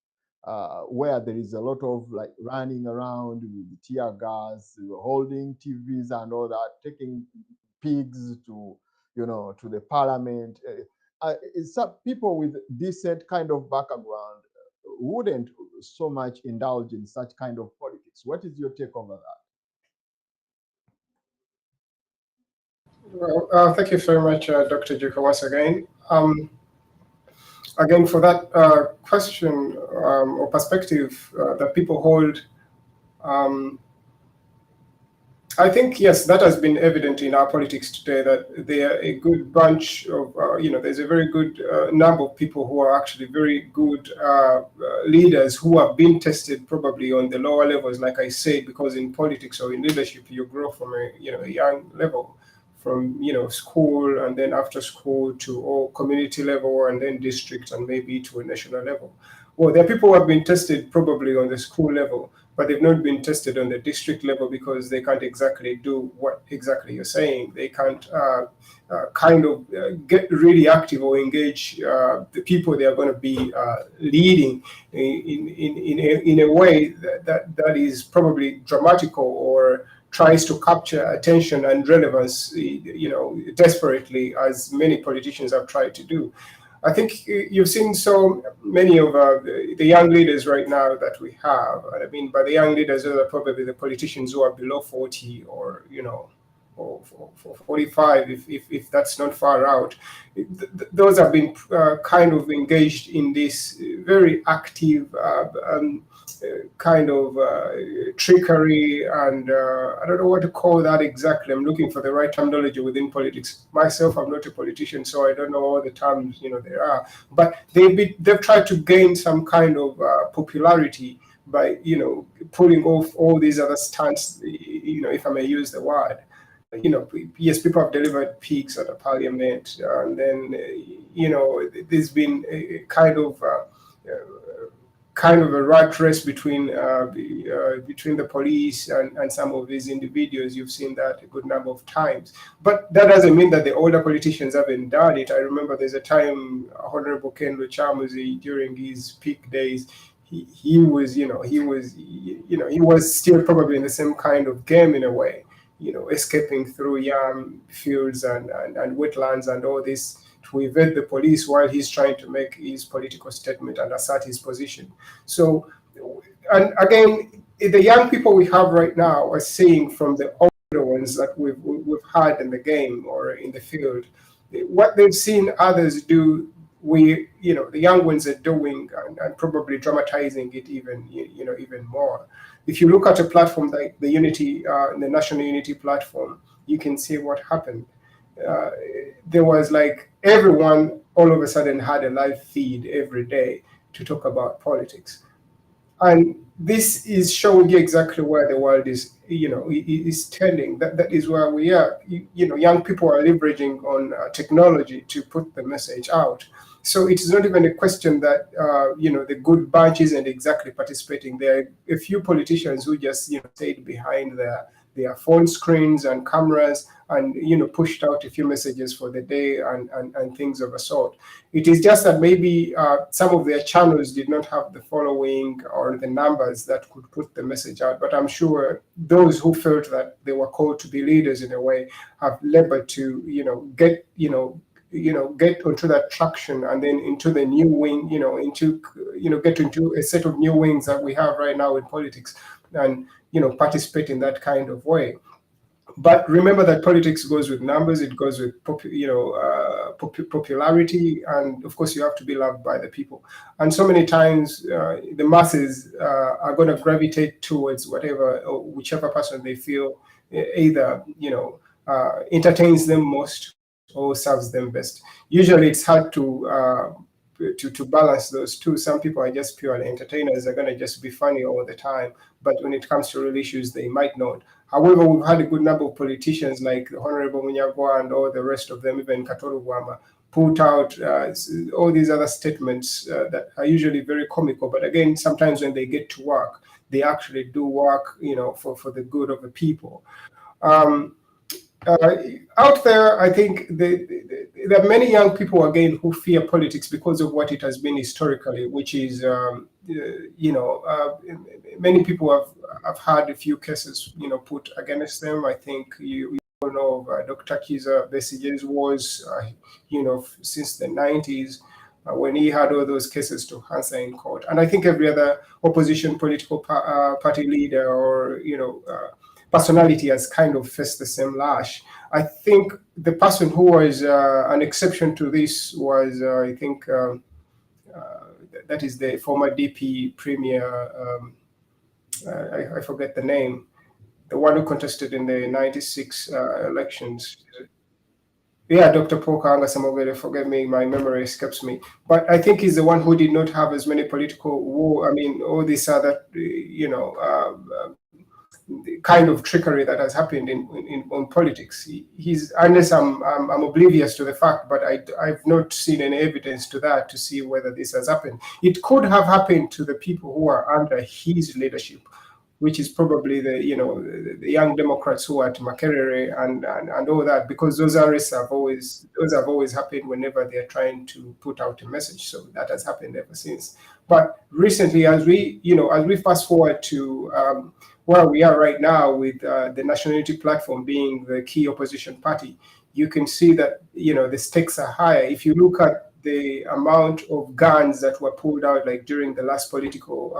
where there is a lot of like running around with tear gas, holding TVs and all that, taking pigs to, to the parliament. Some people with decent kind of background wouldn't so much indulge in such kind of politics. What is your take over that? Well, thank you very much, Dr. Juka, once again. Again, for that question or perspective that people hold, I think, yes, that has been evident in our politics today, that there are a good bunch of, there's a very good number of people who are actually very good leaders who have been tested probably on the lower levels, like I said, because in politics or in leadership, you grow from a young level, from school, and then after school to community level, and then district, and maybe to a national level. Well, there are people who have been tested probably on the school level, but they've not been tested on the district level, because they can't exactly do what exactly you're saying. They can't get really active or engage the people they are going to be leading in a way that is probably dramatical, or tries to capture attention and relevance, desperately, as many politicians have tried to do. I think you've seen so many of the young leaders right now that we have. I mean, by the young leaders, those are probably the politicians who are below 40, or or 45, if that's not far out. Those have been kind of engaged in this very active kind of trickery, and I don't know what to call that exactly. I'm looking for the right terminology within politics. Myself, I'm not a politician, so I don't know all the terms there are. But they've tried to gain some kind of popularity by pulling off all these other stunts, if I may use the word. Yes, people have delivered pigs at a parliament, and then there's been a kind of a rat race between the police and some of these individuals. You've seen that a good number of times, but that doesn't mean that the older politicians haven't done it. I remember there's a time Honorable Ken Luchamuzi, during his peak days, he was still probably in the same kind of game, in a way, escaping through yam fields and wetlands and all this, to evade the police while he's trying to make his political statement and assert his position. So, and again, the young people we have right now are seeing from the older ones that we've had in the game or in the field, what they've seen others do. The young ones are doing, and probably dramatizing it even more. If you look at a platform like the the National Unity platform, you can see what happened. There was like everyone all of a sudden had a live feed every day to talk about politics, and this is showing you exactly where the world is tending. That is where we are. Young people are leveraging on technology to put the message out. So it's not even a question that the good bunch isn't exactly participating. There are a few politicians who just stayed behind their phone screens and cameras and pushed out a few messages for the day and things of a sort. It is just that maybe some of their channels did not have the following or the numbers that could put the message out. But I'm sure those who felt that they were called to be leaders in a way have labored to get onto that traction and then into the new wing, get into a set of new wings that we have right now in politics and participate in that kind of way. But remember that politics goes with numbers, it goes with popularity, and of course you have to be loved by the people. And so many times the masses are going to gravitate towards whatever or whichever person they feel either entertains them most or serves them best. Usually it's hard to balance those two. Some people are just purely entertainers, they're going to just be funny all the time, but when it comes to real issues they might not. However, we've had a good number of politicians like Honorable Munyagwa and all the rest of them, even Katoro Gwama, put out all these other statements that are usually very comical, but again, sometimes when they get to work, they actually do work for the good of the people. Out there, I think there are many young people, again, who fear politics because of what it has been historically, which is, many people have had a few cases, put against them. I think you all know of Dr. Kiza Besige's wars, since the 90s, when he had all those cases to answer in court. And I think every other opposition political party leader or, personality has kind of faced the same lash. I think the person who was an exception to this was, that is the former DP premier, I forget the name, the one who contested in the 96 elections. Yeah, Dr. Pokaanga Samogere, forgive me, my memory escapes me. But I think he's the one who did not have as many political all these other, kind of trickery that has happened on politics. He's, unless I'm oblivious to the fact, but I've not seen any evidence to that to see whether this has happened. It could have happened to the people who are under his leadership, which is probably the young Democrats who are at Makerere and all that, because those arrests have always happened whenever they're trying to put out a message. So that has happened ever since. But recently, as we fast forward to where we are right now with the National Unity Platform being the key opposition party, you can see that the stakes are higher. If you look at the amount of guns that were pulled out, like during the last political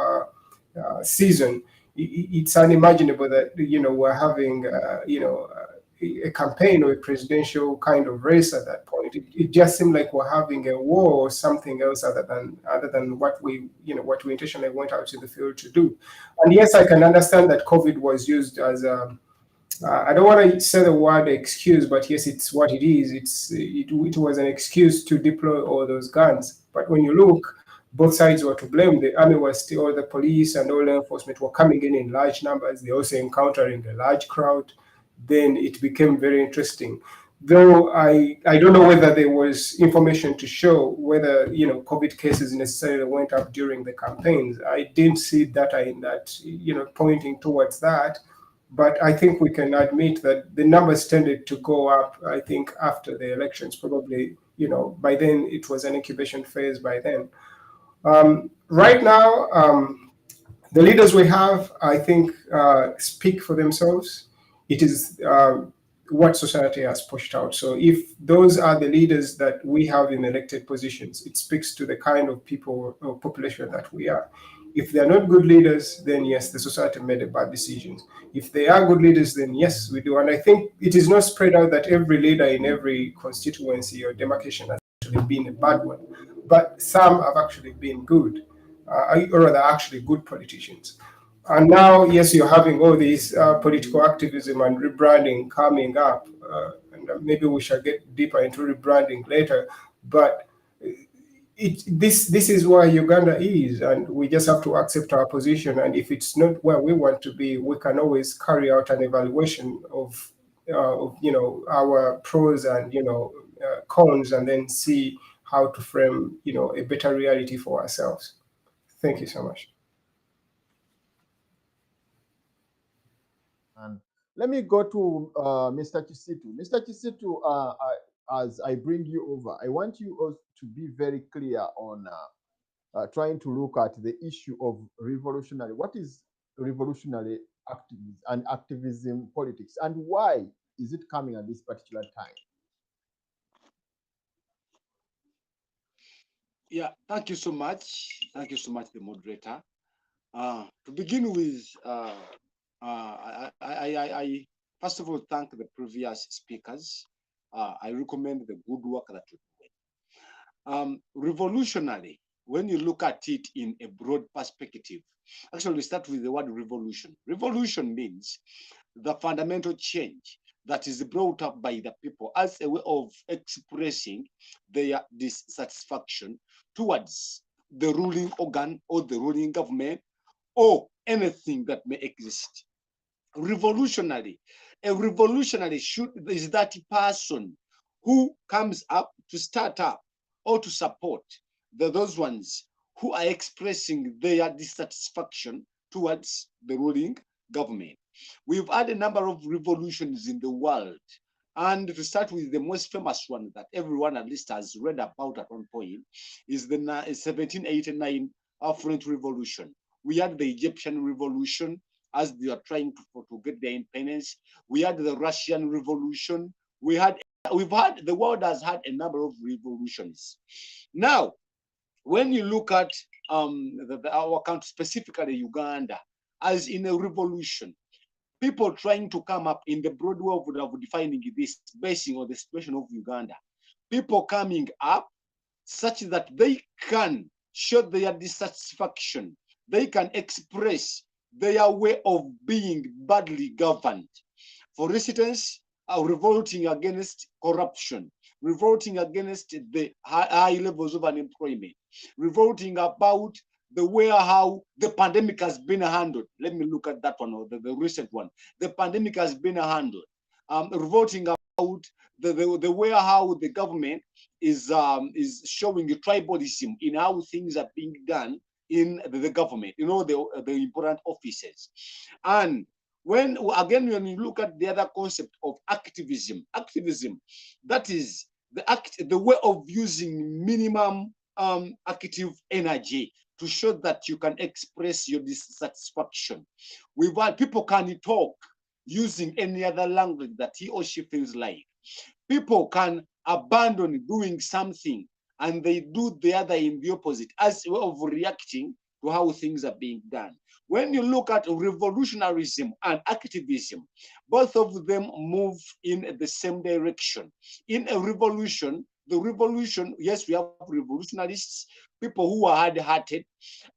season, it's unimaginable that we're having a campaign or a presidential kind of race at that point. It just seemed like we're having a war or something else other than what we intentionally went out to the field to do. And yes, I can understand that COVID was used as I don't want to say the word excuse, but yes, it's what it is. It was an excuse to deploy all those guns. But when you look, both sides were to blame. The army was still, the police and all law enforcement were coming in large numbers. They also encountering a large crowd. Then it became very interesting. Though I don't know whether there was information to show whether COVID cases necessarily went up during the campaigns. I didn't see data in that pointing towards that. But I think we can admit that the numbers tended to go up, I think, after the elections. Probably, by then it was an incubation phase by then. Right now, the leaders we have, I think, speak for themselves. It is what society has pushed out. So if those are the leaders that we have in elected positions, it speaks to the kind of people or population that we are. If they're not good leaders, then yes, the society made a bad decision. If they are good leaders, then yes, we do. And I think it is not spread out that every leader in every constituency or demarcation has actually been a bad one, but some have actually been good, or rather actually good politicians. And now, yes, you're having all these political activism and rebranding coming up, and maybe we shall get deeper into rebranding later. But this is where Uganda is, and we just have to accept our position. And if it's not where we want to be, we can always carry out an evaluation of our pros and cons, and then see how to frame, a better reality for ourselves. Thank you so much. And let me go to Mr. Kisitu. Mr. Kisitu, as I bring you over, I want you also to be very clear on trying to look at the issue of revolutionary. What is revolutionary activism and activism politics, and why is it coming at this particular time? Yeah, thank you so much. Thank you so much, the moderator. To begin with, I first of all thank the previous speakers. I recommend the good work that you did. Revolutionary, when you look at it in a broad perspective, actually we start with the word revolution. Revolution means the fundamental change that is brought up by the people as a way of expressing their dissatisfaction towards the ruling organ or the ruling government or anything that may exist. Revolutionary. A revolutionary is that person who comes up to start up or to support those ones who are expressing their dissatisfaction towards the ruling government. We've had a number of revolutions in the world. And to start with, the most famous one that everyone at least has read about at one point is the 1789 French Revolution. We had the Egyptian Revolution as they are trying to get their independence. We had the Russian Revolution. The world has had a number of revolutions. Now, when you look at our country, specifically Uganda, as in a revolution, people trying to come up in the broad way of defining this, basing on the situation of Uganda, people coming up such that they can show their dissatisfaction, they can express their way of being badly governed. For instance, revolting against corruption, revolting against the high levels of unemployment, revolting about the way how the pandemic has been handled. Let me look at that one, or the recent one. The pandemic has been handled. Revolting about the way how the government is showing tribalism in how things are being done in the government, the important offices. And when you look at the other concept of activism, that is the way of using minimum active energy to show that you can express your dissatisfaction. We've had people can talk using any other language that he or she feels like. People can abandon doing something and they do the other in the opposite as a way of reacting to how things are being done. When you look at revolutionarism and activism, both of them move in the same direction. In a revolution, yes, we have revolutionists, people who are hard-hearted.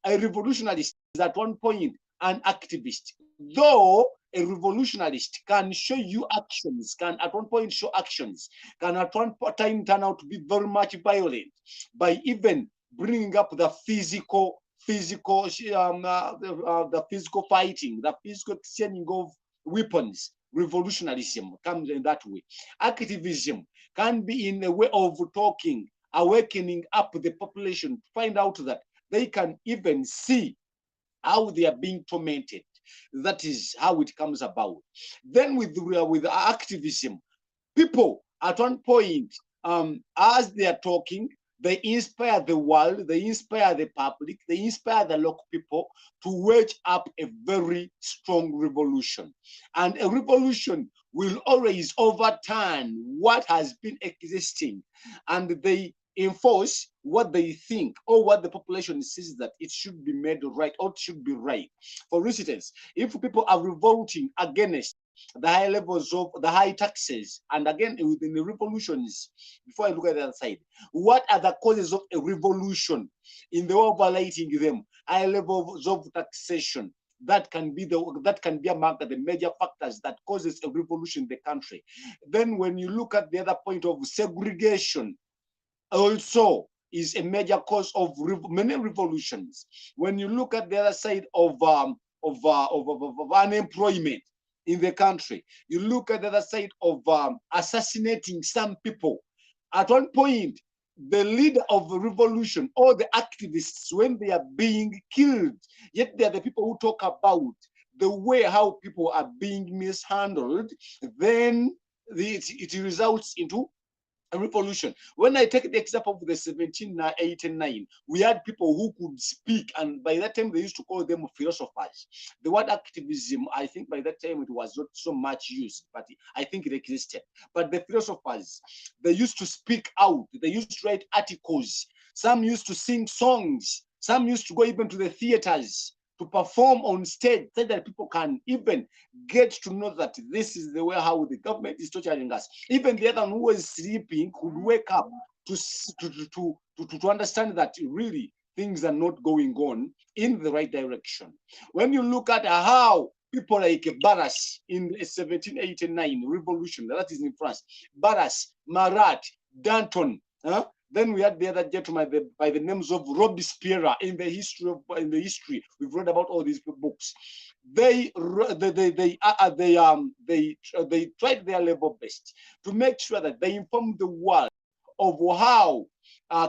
A revolutionist is at one point an activist, though a revolutionist can show you actions, can at one point show actions, can at one time turn out to be very much violent by even bringing up the physical fighting, the physical exchanging of weapons. Revolutionarism comes in that way. Activism can be in a way of talking, awakening up the population to find out that they can even see how they are being tormented. That is how it comes about. Then with activism, people at one point, as they are talking, they inspire the world, they inspire the public, they inspire the local people to wage up a very strong revolution. And a revolution will always overturn what has been existing, and they enforce what they think or what the population sees that it should be made right or it should be right. For instance, if people are revolting against the high levels of the high taxes, and again within the revolutions, before I look at the other side, what are the causes of a revolution in the way of violating them? High levels of taxation, that can be among the major factors that causes a revolution in the country. Then when you look at the other point of segregation, also is a major cause of many revolutions. When you look at the other side of unemployment in the country, you look at the other side of assassinating some people. At one point, the leader of the revolution or the activists, when they are being killed, yet they are the people who talk about the way how people are being mishandled, then it results into a revolution. When I take the example of the 1789, we had people who could speak, and by that time they used to call them philosophers. The word activism, I think by that time it was not so much used, but I think it existed. But the philosophers, they used to speak out, they used to write articles, some used to sing songs, some used to go even to the theaters to perform on stage so that people can even get to know that this is the way how the government is torturing us. Even the other one who was sleeping could wake up to understand that really things are not going on in the right direction. When you look at how people like Barras in the 1789 revolution, that is in France, Barras, Marat, Danton, then we had the other gentleman by the names of Robespierre in the history. We've read about all these books. They tried their level best to make sure that they informed the world of how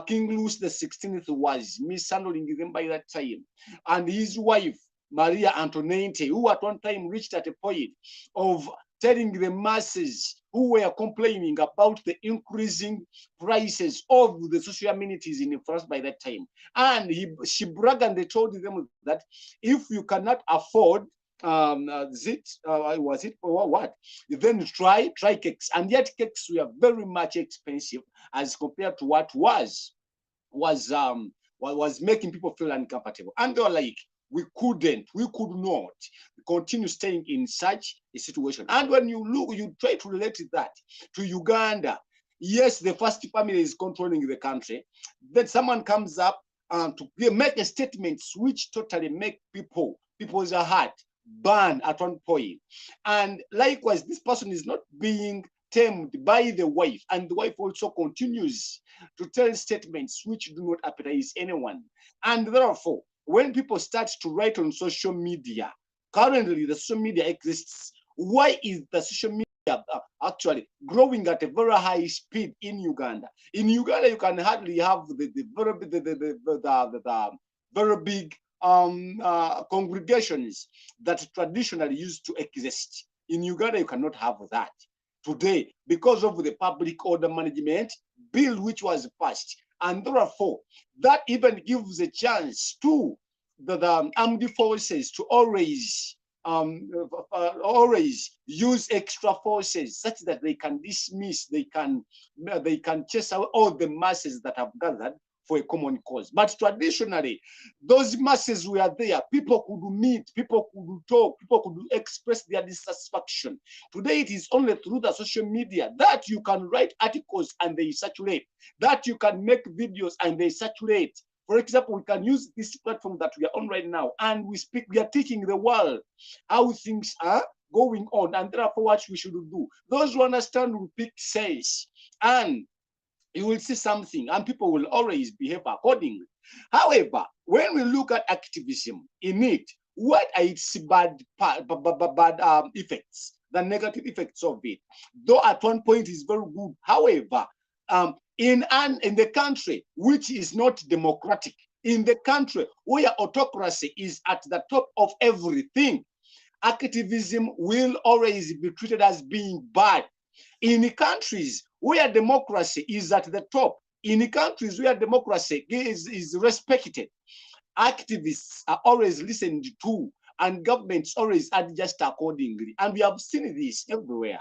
King Louis XVI was mishandling them by that time, and his wife Maria Antoinette, who at one time reached at a point of telling the masses who were complaining about the increasing prices of the social amenities in France by that time. And she bragged and they told them that if you cannot afford was it or what? Then try cakes. And yet cakes were very much expensive as compared to what was making people feel uncomfortable. And they were like, we could not continue staying in such a situation. And when you try to relate that to Uganda, yes, the first family is controlling the country. Then someone comes up to make a statement which totally make people's heart burn at one point. And likewise, this person is not being tamed by the wife, and the wife also continues to tell statements which do not appetize anyone. And therefore, when people start to write on social media, currently the social media exists. Why is the social media actually growing at a very high speed in Uganda? In Uganda, you can hardly have the very big congregations that traditionally used to exist. In Uganda, you cannot have that today because of the public order management bill which was passed. And therefore, that even gives a chance to the armed forces to always use extra forces such that they can dismiss, they can chase out all the masses that have gathered for a common cause. But traditionally, those masses were there. People could meet, people could talk, people could express their dissatisfaction. Today, it is only through the social media that you can write articles and they circulate, that you can make videos and they circulate. For example, we can use this platform that we are on right now and we are teaching the world how things are going on and therefore what we should do. Those who understand will pick sense and you will see something and people will always behave accordingly. However, when we look at activism in it, what are its bad effects, the negative effects of it? Though at one point is very good. However, in the country which is not democratic, in the country where autocracy is at the top of everything, activism will always be treated as being bad. In countries where democracy is at the top, in countries where democracy is respected, activists are always listened to and governments always adjust accordingly. And we have seen this everywhere,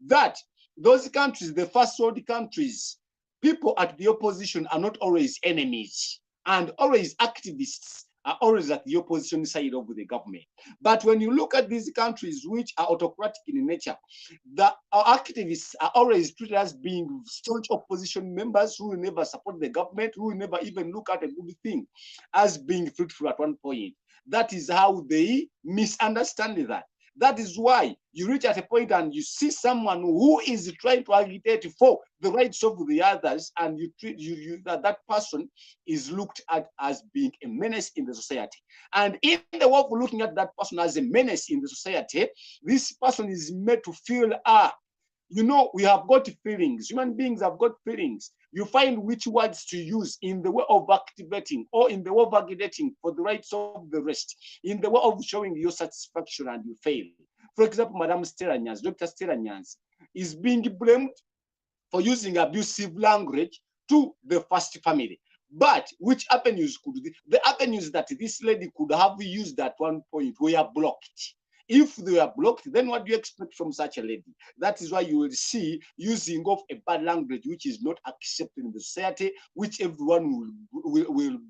that those countries, the first world countries, people at the opposition are not always enemies, and always activists are always at the opposition side of the government. But when you look at these countries which are autocratic in nature, the activists are always treated as being staunch opposition members who will never support the government, who will never even look at a good thing as being fruitful at one point. That is how they misunderstand that. That is why you reach at a point and you see someone who is trying to agitate for the rights of the others, and you treat that person is looked at as being a menace in the society. And in the way of looking at that person as a menace in the society, this person is made to feel, you know, we have got feelings. Human beings have got feelings. You find which words to use in the way of activating or in the way of agitating for the rights of the rest, in the way of showing your satisfaction, and you fail. For example, Madam Stella Nyans, Dr. Stella Nyans is being blamed for using abusive language to the first family. But which avenues could the avenues that this lady could have used at one point were blocked? If they are blocked, then what do you expect from such a lady? That is why you will see using of a bad language which is not accepted in the society, which everyone will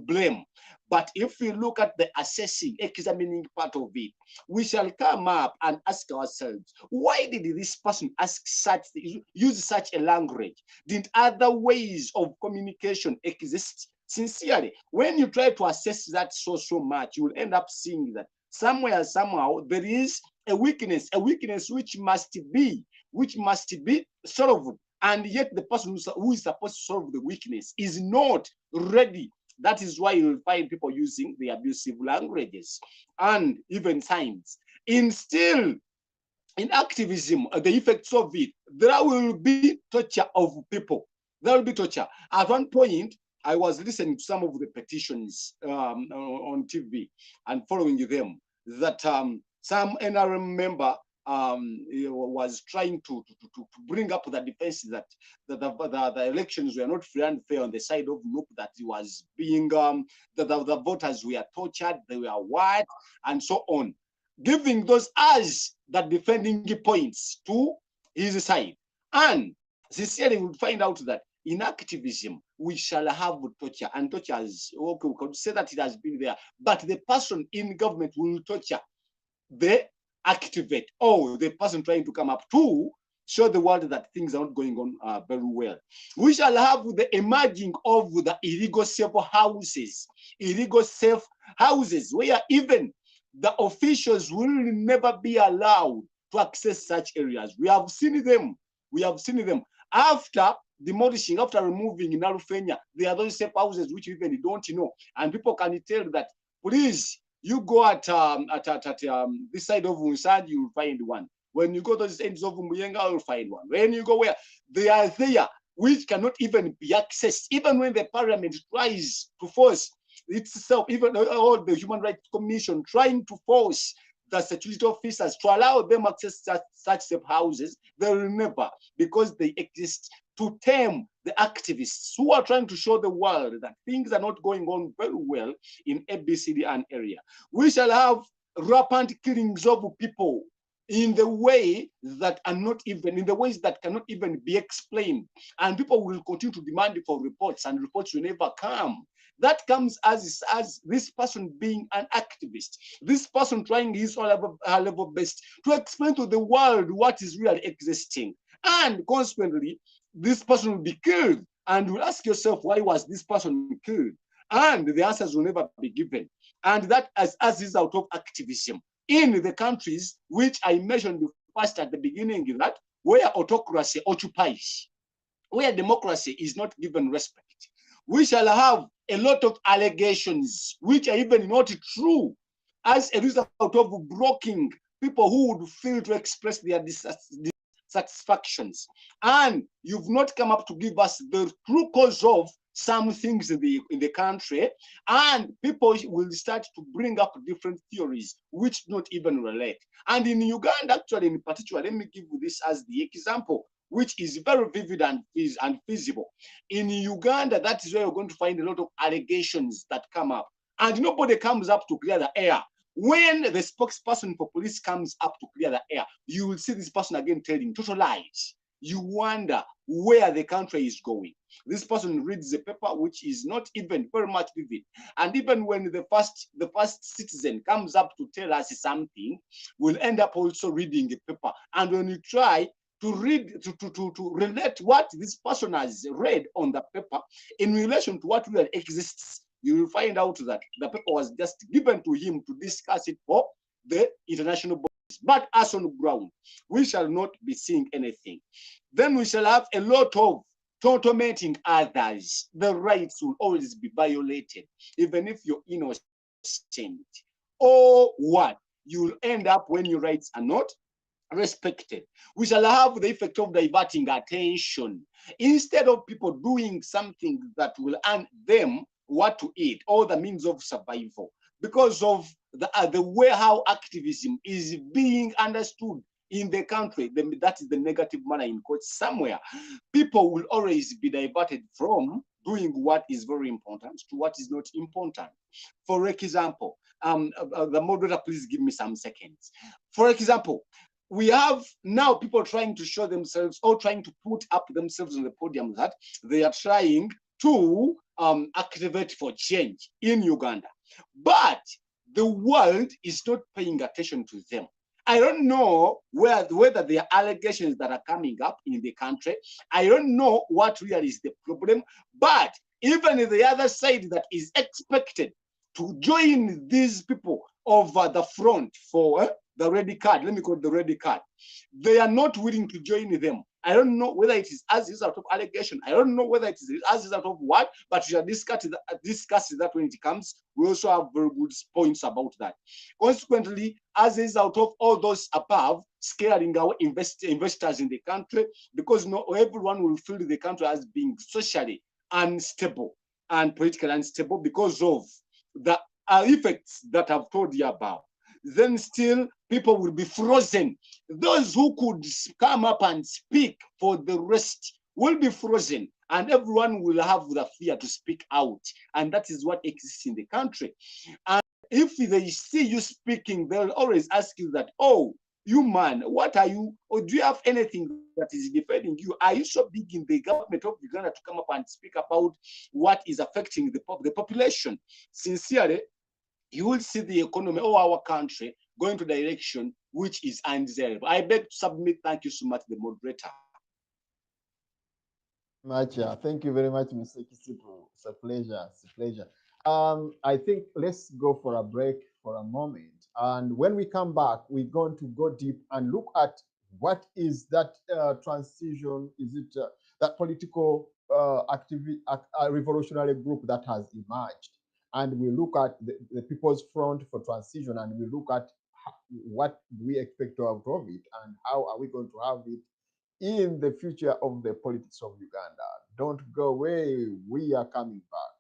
blame. But if we look at the assessing, examining part of it, we shall come up and ask ourselves, why did this person use such a language? Didn't other ways of communication exist? Sincerely, when you try to assess that so much, you will end up seeing that somewhere, somehow, there is a weakness which must be solved. And yet the person who is supposed to solve the weakness is not ready. That is why you will find people using the abusive languages and even signs. Still, in activism, the effects of it, there will be torture of people. There will be torture. At one point, I was listening to some of the petitions on TV and following them that some NRM member was trying to bring up the defense that the elections were not free and fair on the side of NUP, that he was being, the voters were tortured, they were what, and so on. Giving those as the defending points to his side. And sincerely, we find out that in activism, we shall have torture, and torture is, okay, we could say that it has been there, but the person in government will torture the activate or the person trying to come up to show the world that things are not going on very well. We shall have the emerging of the illegal safe houses, where even the officials will never be allowed to access such areas. We have seen them. After demolishing, after removing in Alufenya, there are those safe houses which even you don't know. And people can tell that, please, you go at this side of Unsad, you will find one. When you go to the ends of Muyenga, you'll find one. When you go where they are there, which cannot even be accessed, even when the parliament tries to force itself, even all the Human Rights Commission trying to force the security officers to allow them access such safe houses, they will never, because they exist to tame the activists who are trying to show the world that things are not going on very well in ABCD and area. We shall have rampant killings of people in the way that are not even, in the ways that cannot even be explained. And people will continue to demand for reports, and reports will never come. That comes as this person being an activist, this person trying his level best to explain to the world what is really existing. And consequently, this person will be killed. And you will ask yourself, why was this person killed? And the answers will never be given. And that as is out of activism. In the countries which I mentioned first at the beginning, that where autocracy occupies, where democracy is not given respect, we shall have a lot of allegations which are even not true as a result of blocking people who would fail to express their dissatisfactions. And you've not come up to give us the true cause of some things in the country, and people will start to bring up different theories which not even relate. And in Uganda, actually, in particular, let me give you this as the example, which is very vivid and feasible. In Uganda, that is where you're going to find a lot of allegations that come up, and nobody comes up to clear the air. When the spokesperson for police comes up to clear the air, you will see this person again telling total lies. You wonder where the country is going. This person reads the paper, which is not even very much vivid. And even when the first citizen comes up to tell us something, we'll end up also reading the paper. And when you try to read, to relate what this person has read on the paper in relation to what really exists, you will find out that the paper was just given to him to discuss it for the international bodies. But us on the ground, we shall not be seeing anything. Then we shall have a lot of tormenting others. The rights will always be violated, even if you're innocent. Or what? You'll end up when your rights are not respected, we shall have the effect of diverting attention. Instead of people doing something that will earn them what to eat or the means of survival, because of the way how activism is being understood in the country, that is the negative manner in quotes somewhere, people will always be diverted from doing what is very important to what is not important. For example, the moderator, please give me some seconds. For example, we have now people trying to show themselves or trying to put up themselves on the podium that they are trying to activate for change in Uganda. But the world is not paying attention to them. I don't know whether there are allegations that are coming up in the country. I don't know what really is the problem. But even the other side that is expected to join these people over the front for the red card, let me call it the red card, they are not willing to join them. I don't know whether it is as is out of allegation. I don't know whether it is as is out of what, but we shall discuss that when it comes. We also have very good points about that. Consequently, as is out of all those above, scaring our investors in the country, because not everyone will feel the country as being socially unstable and politically unstable because of the effects that I've told you about. Then still people will be frozen. Those who could come up and speak for the rest will be frozen, and everyone will have the fear to speak out. And that is what exists in the country. And if they see you speaking, they'll always ask you that, oh, you man, what are you, or do you have anything that is defending you? Are you so big in the government of Uganda to come up and speak about what is affecting the population? Sincerely, you will see the economy of our country going to the direction which is undesirable. I beg to submit. Thank you so much, the moderator. Thank you very much, Mr. Kisipu. It's a pleasure. It's a pleasure. I think let's go for a break for a moment. And when we come back, we're going to go deep and look at what is that transition? Is it that political revolutionary group that has emerged? And we look at the People's Front for Transition, and we look at what we expect out of it and how are we going to have it in the future of the politics of Uganda. Don't go away. We are coming back.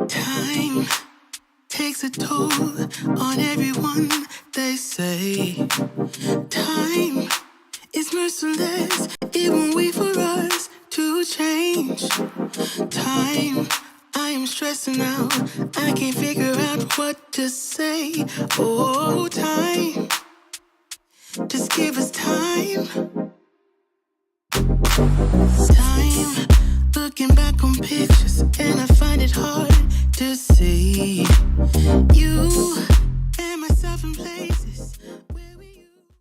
Time takes a toll on everyone, they say. Time is merciless, it won't wait for us to change. Time, I am stressing out, I can't figure out what to say. Oh, time, just give us time. Time, looking back on pictures, and I find it hard to see you and myself in places where we used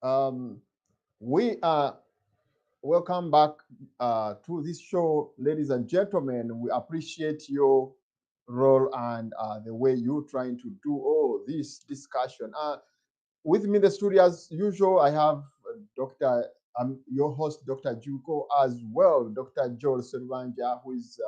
We are welcome back to this show, ladies and gentlemen. We appreciate your role and the way you're trying to do all this discussion. With me in the studio, as usual, I have Dr. I'm your host, Dr. Juko, as well, Dr. Joel Servanja, who is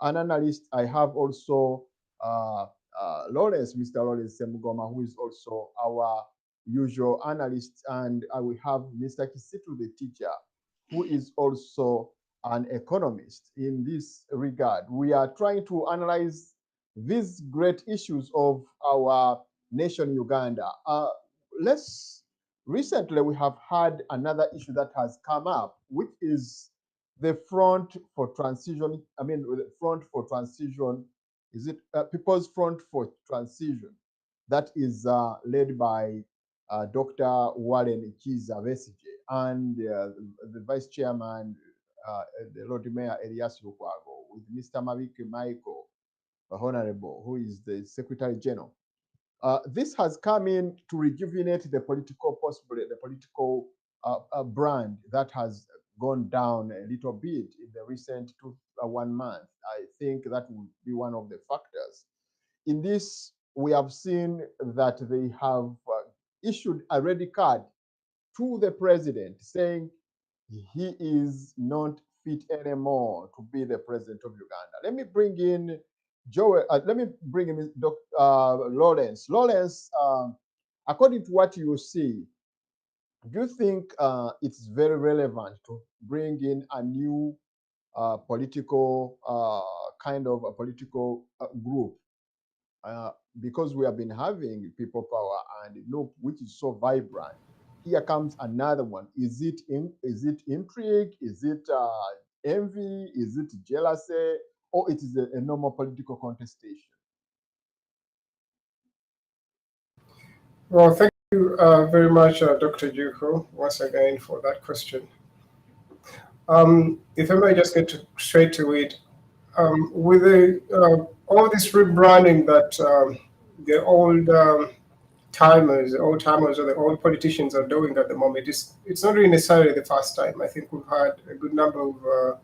an analyst. I have also uh, Mr. Lawrence Semugoma, who is also our usual analyst, and I will have Mr. Kisitu, the teacher, who is also an economist. In this regard, we are trying to analyze these great issues of our nation, Uganda. Let's recently we have had another issue that has come up, which is the Front for Transition. I mean, the Front for Transition. Is it People's Front for Transition? That is led by Dr. Warren Kiza Besigye and the Vice Chairman, the Lord Mayor Elias Lukwago, with Mr. Mabike Michael, Honorable, who is the Secretary General. This has come in to rejuvenate the political, possibly the political brand that has gone down a little bit in the recent 1 month. I think that would be one of the factors. In this, we have seen that they have issued a red card to the president saying he is not fit anymore to be the president of Uganda. Let me bring in Joel. Let me bring in Dr. Lawrence. Lawrence, according to what you see, do you think it's very relevant to bring in a new political kind of a political group? Because we have been having people power and look, which is so vibrant. Here comes another one. Is it intrigue? Is it envy? Is it jealousy? Or it is a normal political contestation? Well, thank you very much, Dr. Juko, once again for that question. If I may just get straight to it, with all this rebranding that the old timers or the old politicians are doing at the moment, it's not really necessarily the first time. I think we've had a good number of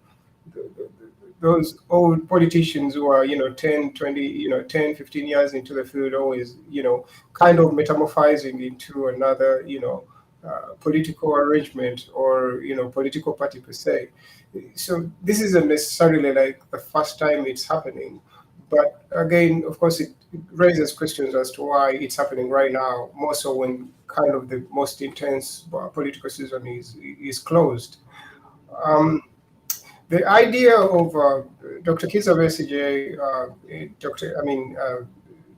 those old politicians who are 10 20 10 15 years into the field, always kind of metamorphizing into another political arrangement or political party per se. So this isn't necessarily like the first time it's happening, but again, of course, it raises questions as to why it's happening right now, more so when kind of the most intense political season is closed. The idea of Dr. Kiza Besigye,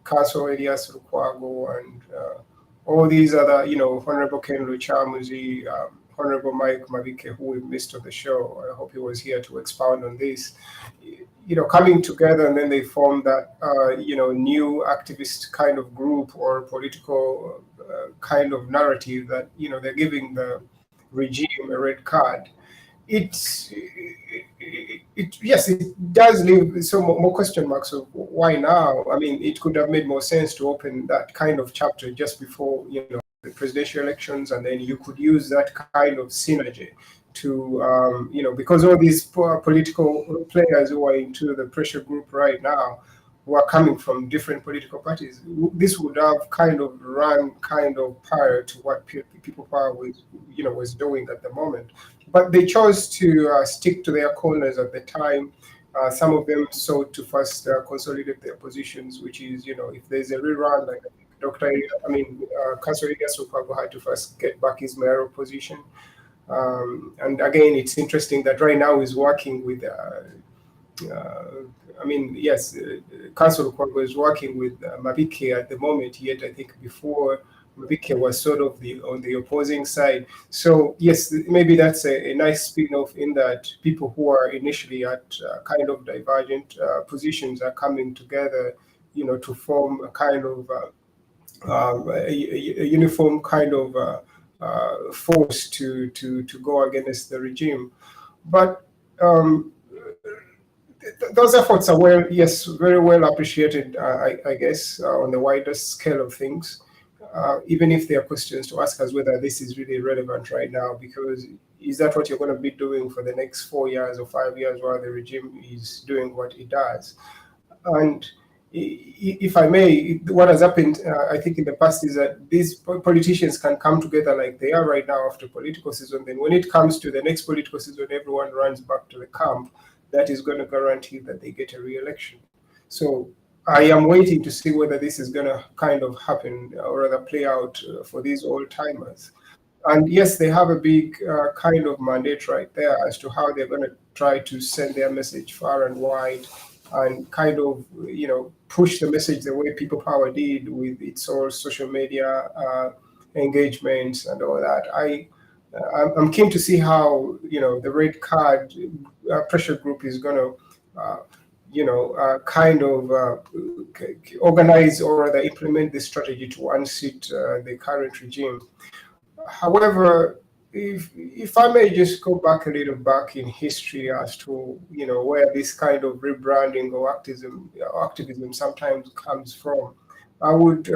Council Elias Lukwago, and all these other, Honorable Ken Luchamuzi, Honorable Mike Mabike, who we missed on the show. I hope he was here to expound on this. Coming together, and then they formed that, new activist kind of group or political kind of narrative that, they're giving the regime a red card. Yes, it does leave some more question marks of why now. I mean, it could have made more sense to open that kind of chapter just before, the presidential elections, and then you could use that kind of synergy to, because all these political players who are into the pressure group right now, who are coming from different political parties, this would have kind of run kind of prior to what People Power was doing at the moment. But they chose to stick to their corners at the time. Some of them sought to first consolidate their positions, which is, if there's a rerun, like Councillor Elias Lukwago had to first get back his mayoral position. And again, it's interesting that right now he's working with, Councillor Lukwago is working with Mabike at the moment, yet I think before Mabike was sort of on the opposing side. So yes, maybe that's a nice spin-off in that people who are initially at kind of divergent positions are coming together, to form a kind of a uniform kind of force to go against the regime. But those efforts are very well appreciated, I guess, on the widest scale of things. even if there are questions, to ask us whether this is really relevant right now, because is that what you're going to be doing for the next 4 years or 5 years while the regime is doing what it does? And if I may, what has happened, I think, in the past is that these politicians can come together like they are right now after political season. Then when it comes to the next political season, everyone runs back to the camp. That is going to guarantee that they get a re-election. So I am waiting to see whether this is going to kind of happen, or rather play out for these old-timers. And yes, they have a big kind of mandate right there as to how they're going to try to send their message far and wide, and kind of, push the message the way People Power did with its all social media engagements and all that. I'm keen to see how, the red card pressure group is going to kind of organize or rather implement this strategy to unseat the current regime. However, if I may just go back a little back in history as to where this kind of rebranding or activism sometimes comes from, I would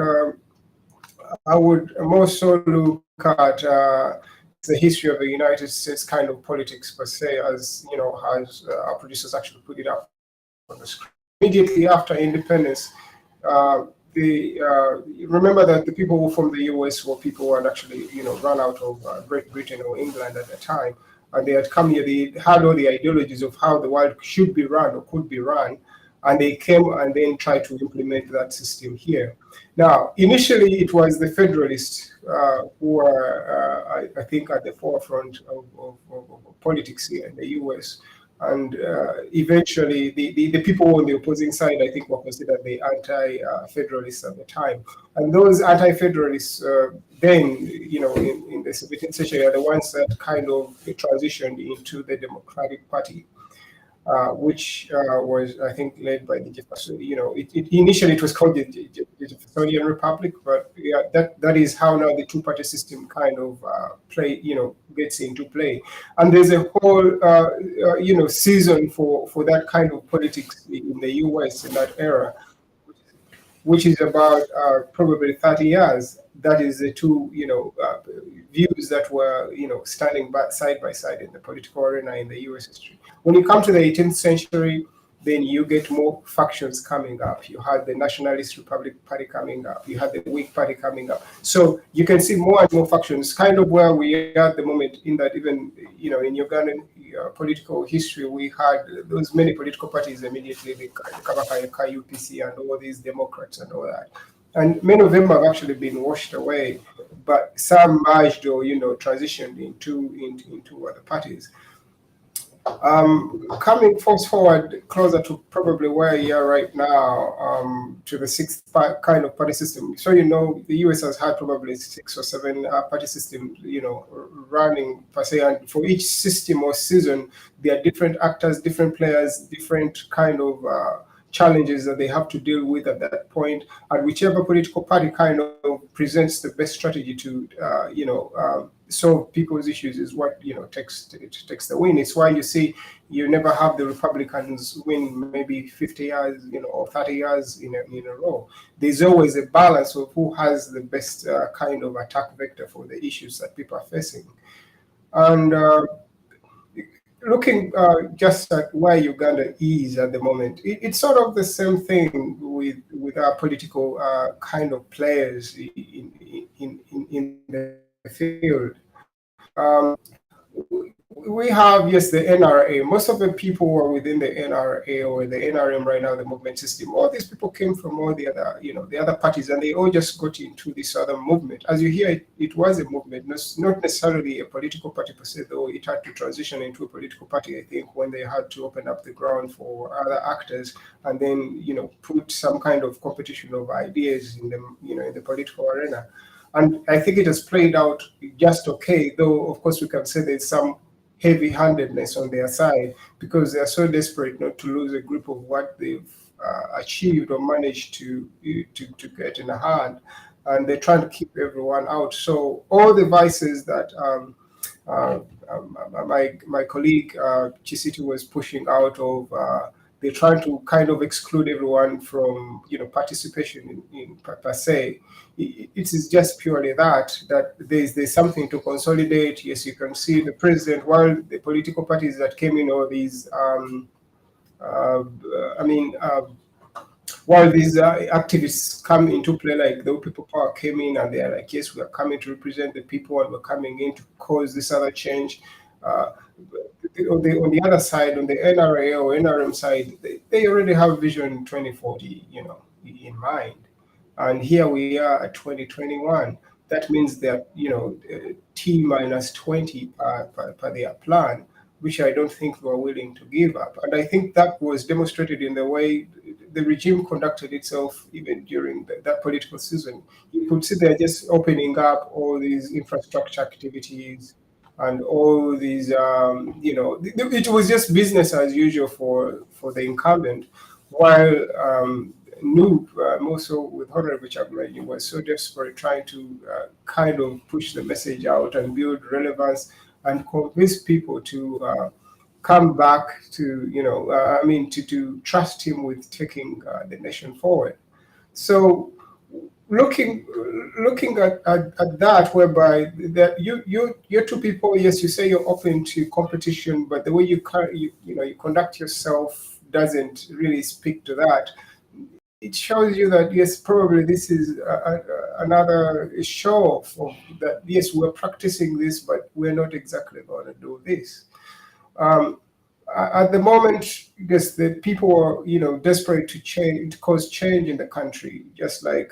more so look at the history of the United States kind of politics per se, as as our producers actually put it up on the screen. Immediately after independence, remember that the people from the US were people who had actually run out of Great Britain or England at the time, and they had come here. They had all the ideologies of how the world should be run or could be run, and they came and then tried to implement that system here. Now, initially, it was the Federalists who were, I think, at the forefront of politics here in the US. And eventually, the people on the opposing side, I think, were considered the anti-federalists at the time. And those anti-federalists, then, in the 17th century, are the ones that kind of transitioned into the Democratic Party, which was, I think, led by the Jefferson. Initially it was called the Jeffersonian Republic, but yeah, that is how now the two-party system kind of gets into play. And there's a whole season for that kind of politics in the US in that era, which is about probably 30 years. That is the two, views that were, standing side by side in the political arena in the US history. When you come to the 18th century, then you get more factions coming up. You had the Nationalist Republic Party coming up. You had the Whig Party coming up. So you can see more and more factions, kind of where we are at the moment, in that even, in Ugandan political history, we had those many political parties immediately, the Kabaka, UPC, and all these Democrats and all that. And many of them have actually been washed away, but some merged or, transitioned into other parties. Coming forward closer to probably where you are right now, to the sixth kind of party system. So the US has had probably 6 or 7 party systems, running per se, and for each system or season, there are different actors, different players, different kind of challenges that they have to deal with at that point, and whichever political party kind of presents the best strategy to solve people's issues is what takes the win. It's why you see you never have the Republicans win maybe 50 years or 30 years in a row. There's always a balance of who has the best kind of attack vector for the issues that people are facing. And looking just at where Uganda is at the moment, it's sort of the same thing with our political kind of players in the field. We have, yes, the NRA. Most of the people who are within the NRA or the NRM right now, the movement system, all these people came from all the other, the other parties, and they all just got into this other movement. As you hear, it was a movement, not necessarily a political party per se, though it had to transition into a political party, I think, when they had to open up the ground for other actors, and then, put some kind of competition of ideas in the political arena. And I think it has played out just okay, though, of course, we can say there's some heavy-handedness on their side because they're so desperate not to lose a grip of what they've achieved or managed to get in a hand, and they're trying to keep everyone out. So all the vices that my colleague Chisiti was pushing out of they're trying to kind of exclude everyone from, participation in per se. It is just purely that there's something to consolidate. Yes, you can see the president, while the political parties that came in, all these, uh, I mean, while these activists come into play, like the People Power came in and they're like, yes, we are coming to represent the people and we're coming in to cause this other change. Uh, on the other side, on the NRA or NRM side, they already have Vision 2040, in mind. And here we are at 2021. That means that, T minus 20 per their plan, which I don't think we are willing to give up. And I think that was demonstrated in the way the regime conducted itself even during that political season. You could see they're just opening up all these infrastructure activities and all these, it was just business as usual for the incumbent, while Noob, also with Honorable Chapman, was so desperate trying to kind of push the message out and build relevance and convince people to come back to, to trust him with taking the nation forward. So looking at that, whereby that you're two people, yes, you say you're open to competition, but the way you conduct yourself doesn't really speak to that. It shows you that yes, probably this is another show of that. Yes, we're practicing this, but we're not exactly going to do this. Um, at the moment, yes, the people are, desperate to change, to cause change in the country. Just like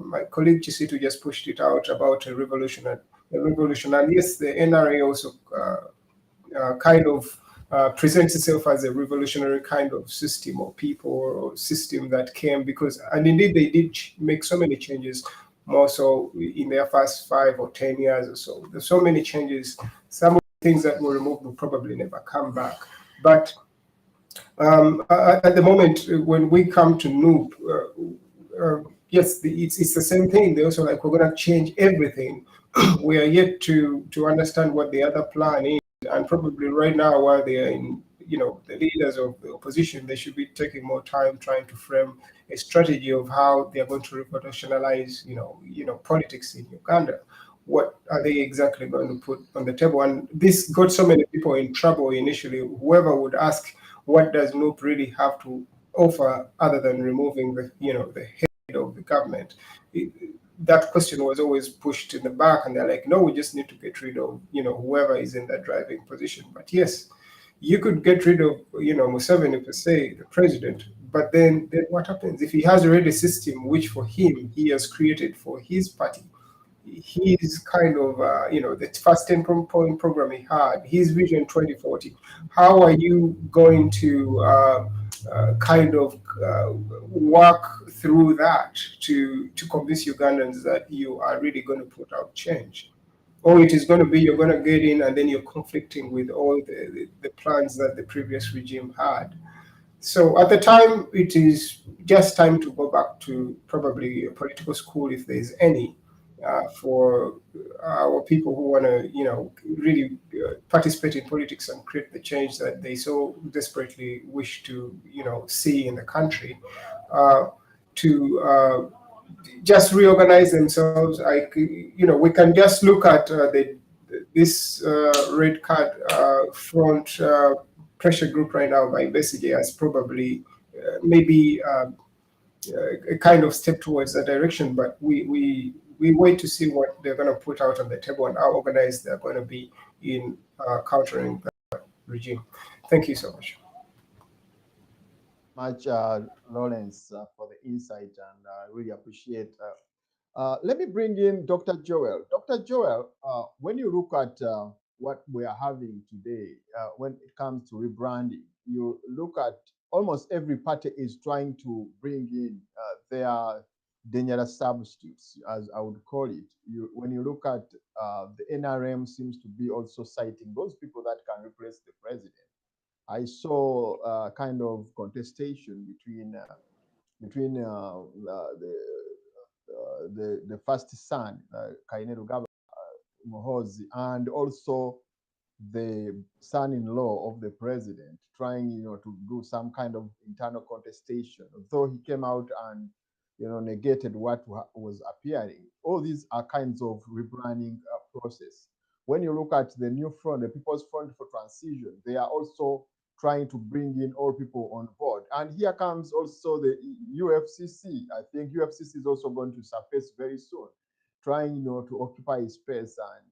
my colleague Chisitu just pushed it out about a revolution, and yes, the NRA also kind of presents itself as a revolutionary kind of system or people or system that came because, and indeed they did make so many changes, more so in their first 5 or 10 years or so. There's so many changes. Some of the things that were removed will probably never come back. But at the moment, when we come to Noob, yes, it's the same thing. They also like, we're going to change everything. We are yet to understand what the other plan is. And probably right now, while they are in, the leaders of the opposition, they should be taking more time trying to frame a strategy of how they are going to revolutionalize, politics in Uganda. What are they exactly going to put on the table? And this got so many people in trouble initially. Whoever would ask, what does NUP really have to offer other than removing the head of the government? That question was always pushed in the back, and they're like, no, we just need to get rid of whoever is in that driving position. But yes, you could get rid of Museveni per se, the president, but then what happens if he has already a system which for him he has created for his party? His kind of the first 10-point program he had, his Vision 2040. How are you going to kind of work through that to convince Ugandans that you are really going to put out change? Or it is going to be you're going to get in and then you're conflicting with all the plans that the previous regime had. So at the time, it is just time to go back to probably a political school, if there's any, for our people who want to, really participate in politics and create the change that they so desperately wish to, see in the country, to just reorganize themselves. We can just look at this red card front pressure group right now by Besigye as probably maybe a kind of step towards that direction. But we wait to see what they're going to put out on the table and how organized they're going to be in countering that regime. Thank you so much. Lawrence, for the insight, and I really appreciate. Let me bring in Dr. Joel. Dr. Joel, when you look at what we are having today, when it comes to rebranding, you look at almost every party is trying to bring in their dangerous substitutes, as I would call it. When you look at the NRM seems to be also citing those people that can replace the president. I saw kind of contestation between the first son, Kainerugaba Muhoozi, and also the son-in-law of the president, trying, to do some kind of internal contestation, though he came out and, negated what was appearing. All these are kinds of rebranding process. When you look at the new front, the People's Front for Transition, they are also trying to bring in all people on board. And here comes also the UFCC. I think UFCC is also going to surface very soon, trying, to occupy space and,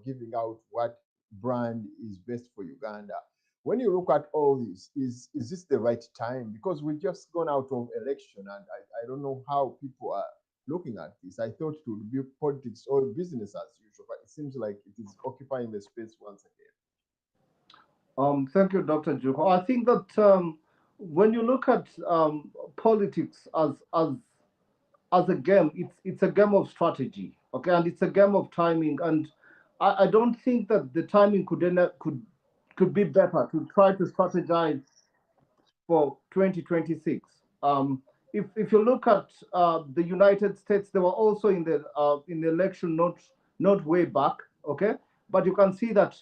giving out what brand is best for Uganda. When you look at all this, is this the right time? Because we've just gone out of election, and I don't know how people are looking at this. I thought it would be politics or business as usual, but it seems like it is occupying the space once again. Thank you, Dr. Juko. I think that when you look at politics as a game, it's a game of strategy, okay, and it's a game of timing. And I don't think that the timing could be better to try to strategize for 2026. If you look at the United States, they were also in the election not way back, okay, but you can see that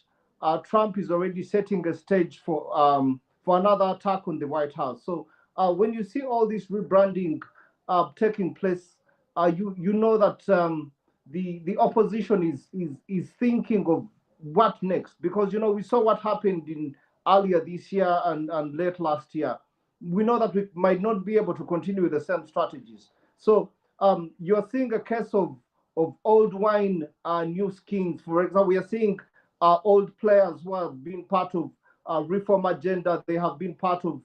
Trump is already setting a stage for another attack on the White House. So when you see all this rebranding taking place, you know that the opposition is thinking of what next, because we saw what happened in earlier this year and late last year. We know that we might not be able to continue with the same strategies. So you're seeing a case of old wine, new skins. For example, we are seeing old players who have been part of reform agenda. They have been part of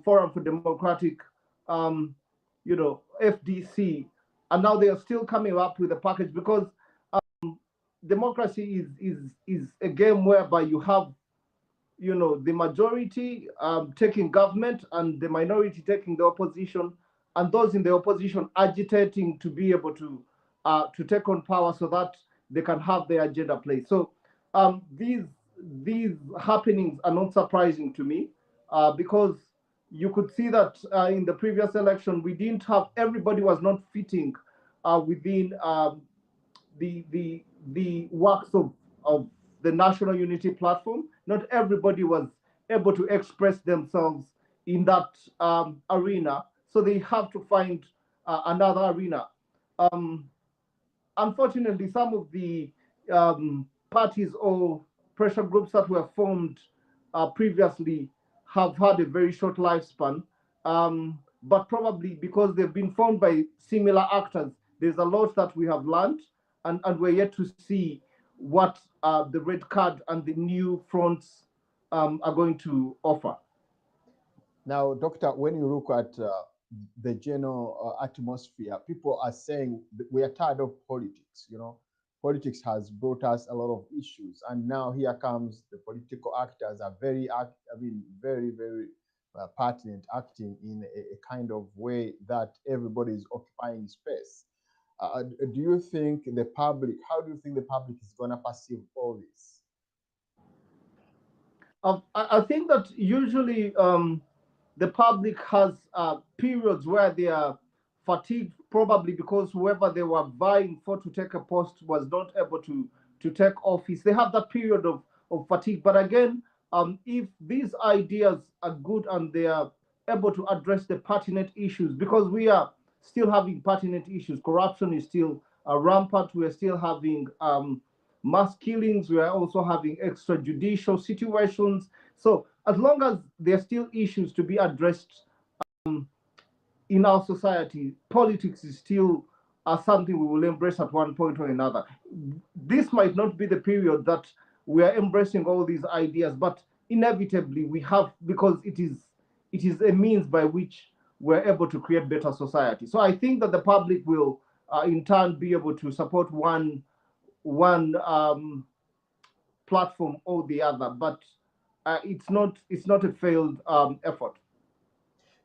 Forum for Democratic, FDC, and now they are still coming up with a package, because democracy is a game whereby you have the majority taking government and the minority taking the opposition, and those in the opposition agitating to be able to take on power so that they can have their agenda played. So these happenings are not surprising to me, because you could see that in the previous election we didn't have, everybody was not fitting within the works of the National Unity Platform. Not everybody was able to express themselves in that arena, so they have to find another arena. Unfortunately, some of the parties or pressure groups that were formed previously have had a very short lifespan, but probably because they've been formed by similar actors, there's a lot that we have learned, and we're yet to see what the red card and the new fronts are going to offer. Now, Doctor, when you look at the general atmosphere, people are saying that we are tired of politics. Politics has brought us a lot of issues, and now here comes the political actors are very, very, very pertinent, acting in a kind of way that everybody is occupying space. Do you think the public? How do you think the public is going to perceive all this? I think that usually the public has periods where they are fatigued, probably because whoever they were vying for to take a post was not able to take office. They have that period of fatigue. But again, if these ideas are good and they are able to address the pertinent issues, because we are still having pertinent issues, corruption is still rampant, we are still having mass killings, we are also having extrajudicial situations. So as long as there are still issues to be addressed in our society, politics is still something we will embrace at one point or another. This might not be the period that we are embracing all these ideas, but inevitably we have, because it is a means by which we're able to create better society. So I think that the public will in turn be able to support one platform or the other, but it's not a failed effort.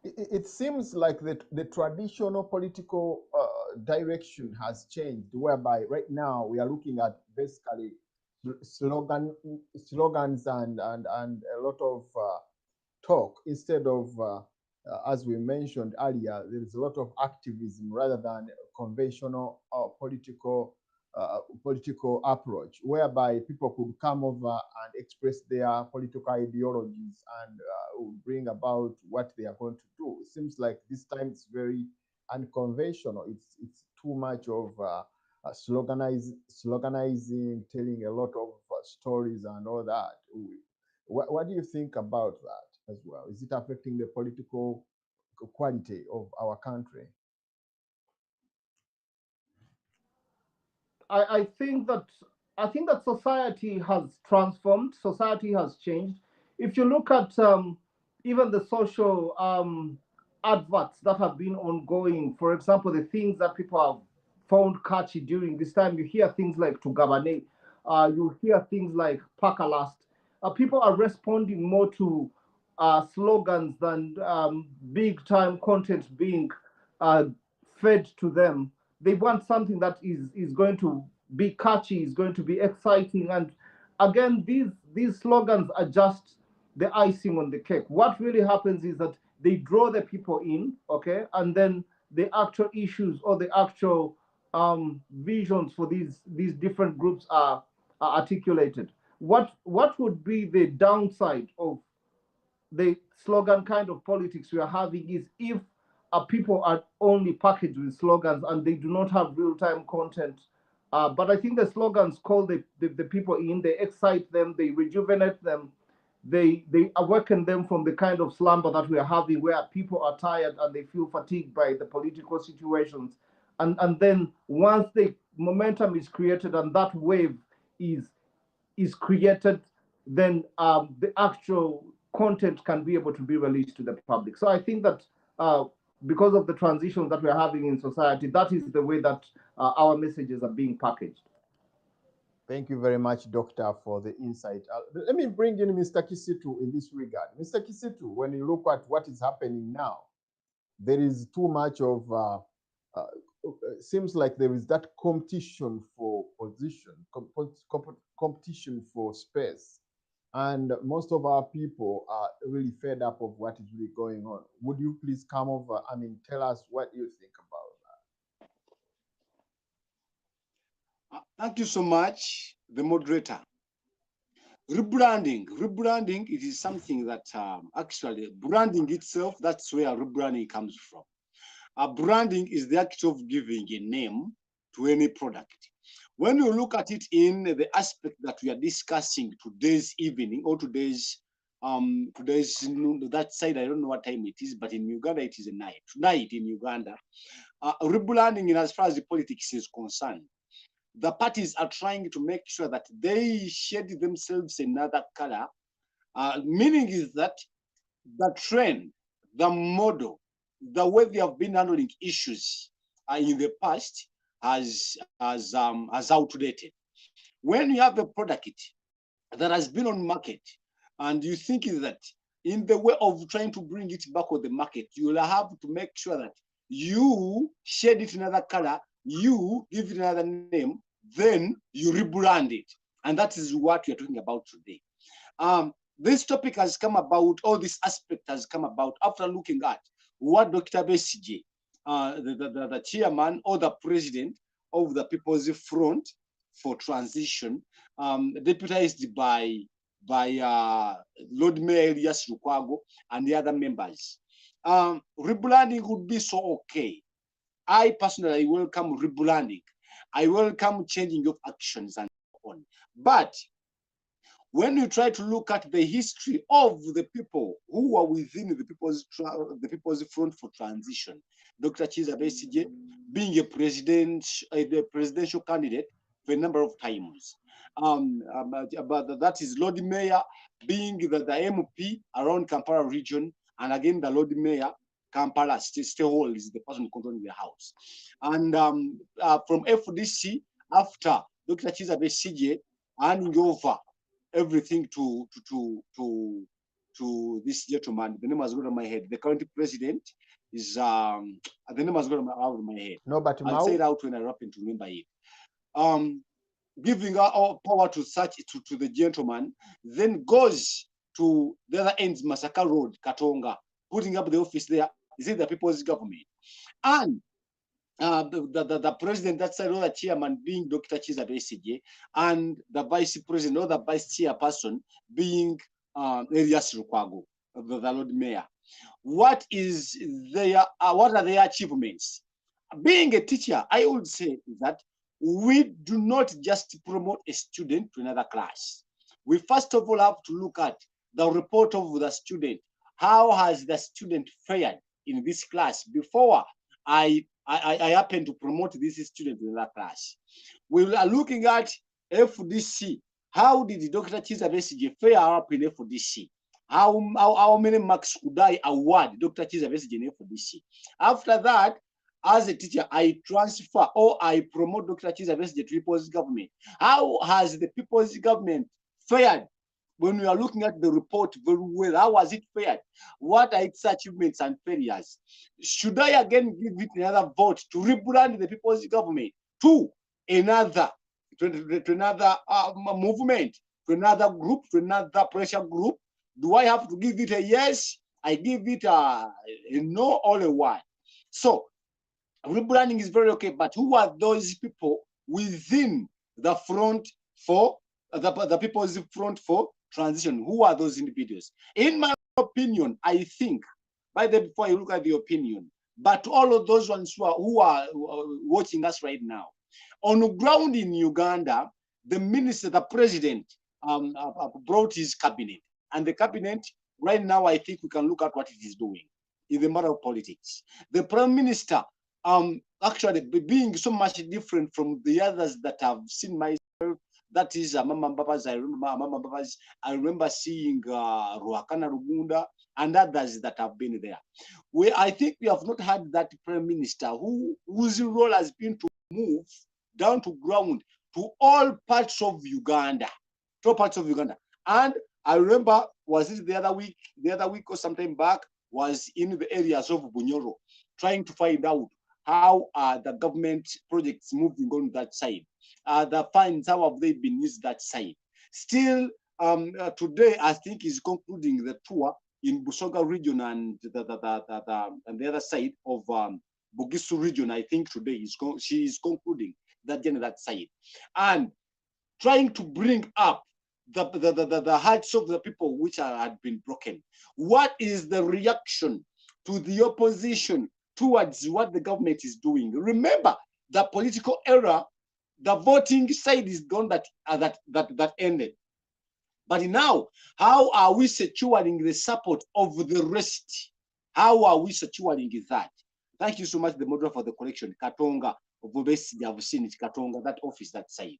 It seems like the traditional political direction has changed, whereby right now we are looking at basically slogans and a lot of talk instead of, as we mentioned earlier, there is a lot of activism rather than conventional political political approach, whereby people could come over and express their political ideologies and bring about what they are going to do. It seems like this time it's very unconventional. It's too much of sloganizing, telling a lot of stories and all that. What do you think about that as well? Is it affecting the political quality of our country? I think that society has transformed. Society has changed. If you look at even the social adverts that have been ongoing, for example, the things that people have found catchy during this time, you hear things like Tugabane, you hear things like Pakalast. People are responding more to slogans than big time content being uh, fed to them. They want something that is going to be catchy, is going to be exciting, and again, these slogans are just the icing on the cake. What really happens is that they draw the people in, okay, and then the actual issues or the actual visions for these different groups are articulated. What would be the downside of the slogan kind of politics we are having is if people are only packaged with slogans and they do not have real-time content. But I think the slogans call the people in, they excite them, they rejuvenate them, they awaken them from the kind of slumber that we are having where people are tired and they feel fatigued by the political situations. And then once the momentum is created and that wave is created, then the actual content can be able to be released to the public. So I think that because of the transitions that we're having in society, that is the way that our messages are being packaged. Thank you very much, Doctor, for the insight. Let me bring in Mr. Kisitu in this regard. Mr. Kisitu, when you look at what is happening now, there is too much of, seems like there is that competition for position, competition for space. And most of our people are really fed up of what is really going on. Would you please come over, tell us what you think about that? Thank you so much, the moderator. Rebranding, it is something that actually branding itself, that's where rebranding comes from. Branding is the act of giving a name to any product. When you look at it in the aspect that we are discussing today's evening or today's that side, I don't know what time it is, but in Uganda it is a night. Tonight in Uganda, rebranding in as far as the politics is concerned, the parties are trying to make sure that they shade themselves another color. Meaning is that the trend, the model, the way they have been handling issues in the past has outdated. When you have a product that has been on market and you think that in the way of trying to bring it back on the market, you will have to make sure that you shade it another color, you give it another name, then you rebrand it. And that is what we are talking about today. This topic has come about, or this aspect has come about after looking at what Dr. Besigye, the chairman or the president of the People's Front for Transition, deputized by Lord Mayor Elias Lukwago and the other members. Rebranding would be so okay. I personally welcome rebranding. I welcome changing of actions and so on. But when you try to look at the history of the people who are within the People's Front for Transition, Dr. Chiza Besigye being a presidential candidate for a number of times. But that is Lord Mayor being the MP around Kampala region, and again the Lord Mayor Kampala still is the person controlling the house. And from FDC, after Dr. Chiza Besigye handing over everything to this gentleman, the name has gone on my head. The current president is the name has gone out of my head. No, but I'll say it out when I happen to remember it. Giving our power to the gentleman, then goes to the other ends, Masaka Road, Katonga, putting up the office there. Is it the people's government? And the president, that's another chairman being Dr. Chiza Besigye, and the vice president or the vice chairperson being Elias Lukwago, the Lord Mayor. What are their achievements? Being a teacher, I would say that we do not just promote a student to another class. We first of all have to look at the report of the student. How has the student fared in this class before I happen to promote this student in that class? We are looking at FDC. How did Dr. Chiza Besigye fare up in FDC? How many marks could I award Dr. Chiza Besigye in FDC? After that, as a teacher, I transfer or I promote Dr. Chiza Besigye to People's Government. How has the People's Government fared? When we are looking at the report very well, how was it fared? What are its achievements and failures? Should I again give it another vote to rebrand the People's Government to another movement, to another group, to another pressure group? Do I have to give it a yes? I give it a no or a one. So rebranding is very okay, but who are those people within the front for the people's front for transition? Who are those individuals? In my opinion, I think, by the before you look at the opinion, but all of those ones who are watching us right now, on the ground in Uganda, the minister, the president, brought his cabinet, and the cabinet right now, I think we can look at what it is doing in the matter of politics. The prime minister, actually being so much different from the others that I've seen myself. That is Mama Mbabazi. I remember seeing Ruakana Rugunda and others that have been there. I think we have not had that prime minister whose role has been to move down to ground to all parts of Uganda, And I remember, was it the other week or sometime back, was in the areas of Bunyoro, trying to find out how the government projects moving on that side. The funds, how have they been used that side? Still, today, I think is concluding the tour in Busoga region and the other side of Bugisu region. I think today she is concluding that side. And trying to bring up the hearts of the people which had been broken. What is the reaction to the opposition towards what the government is doing? Remember, the political era, the voting side is gone that ended. But now, how are we securing the support of the rest? How are we securing that? Thank you so much, the moderator, for the correction. Katonga, I've seen it, Katonga, that office, that side.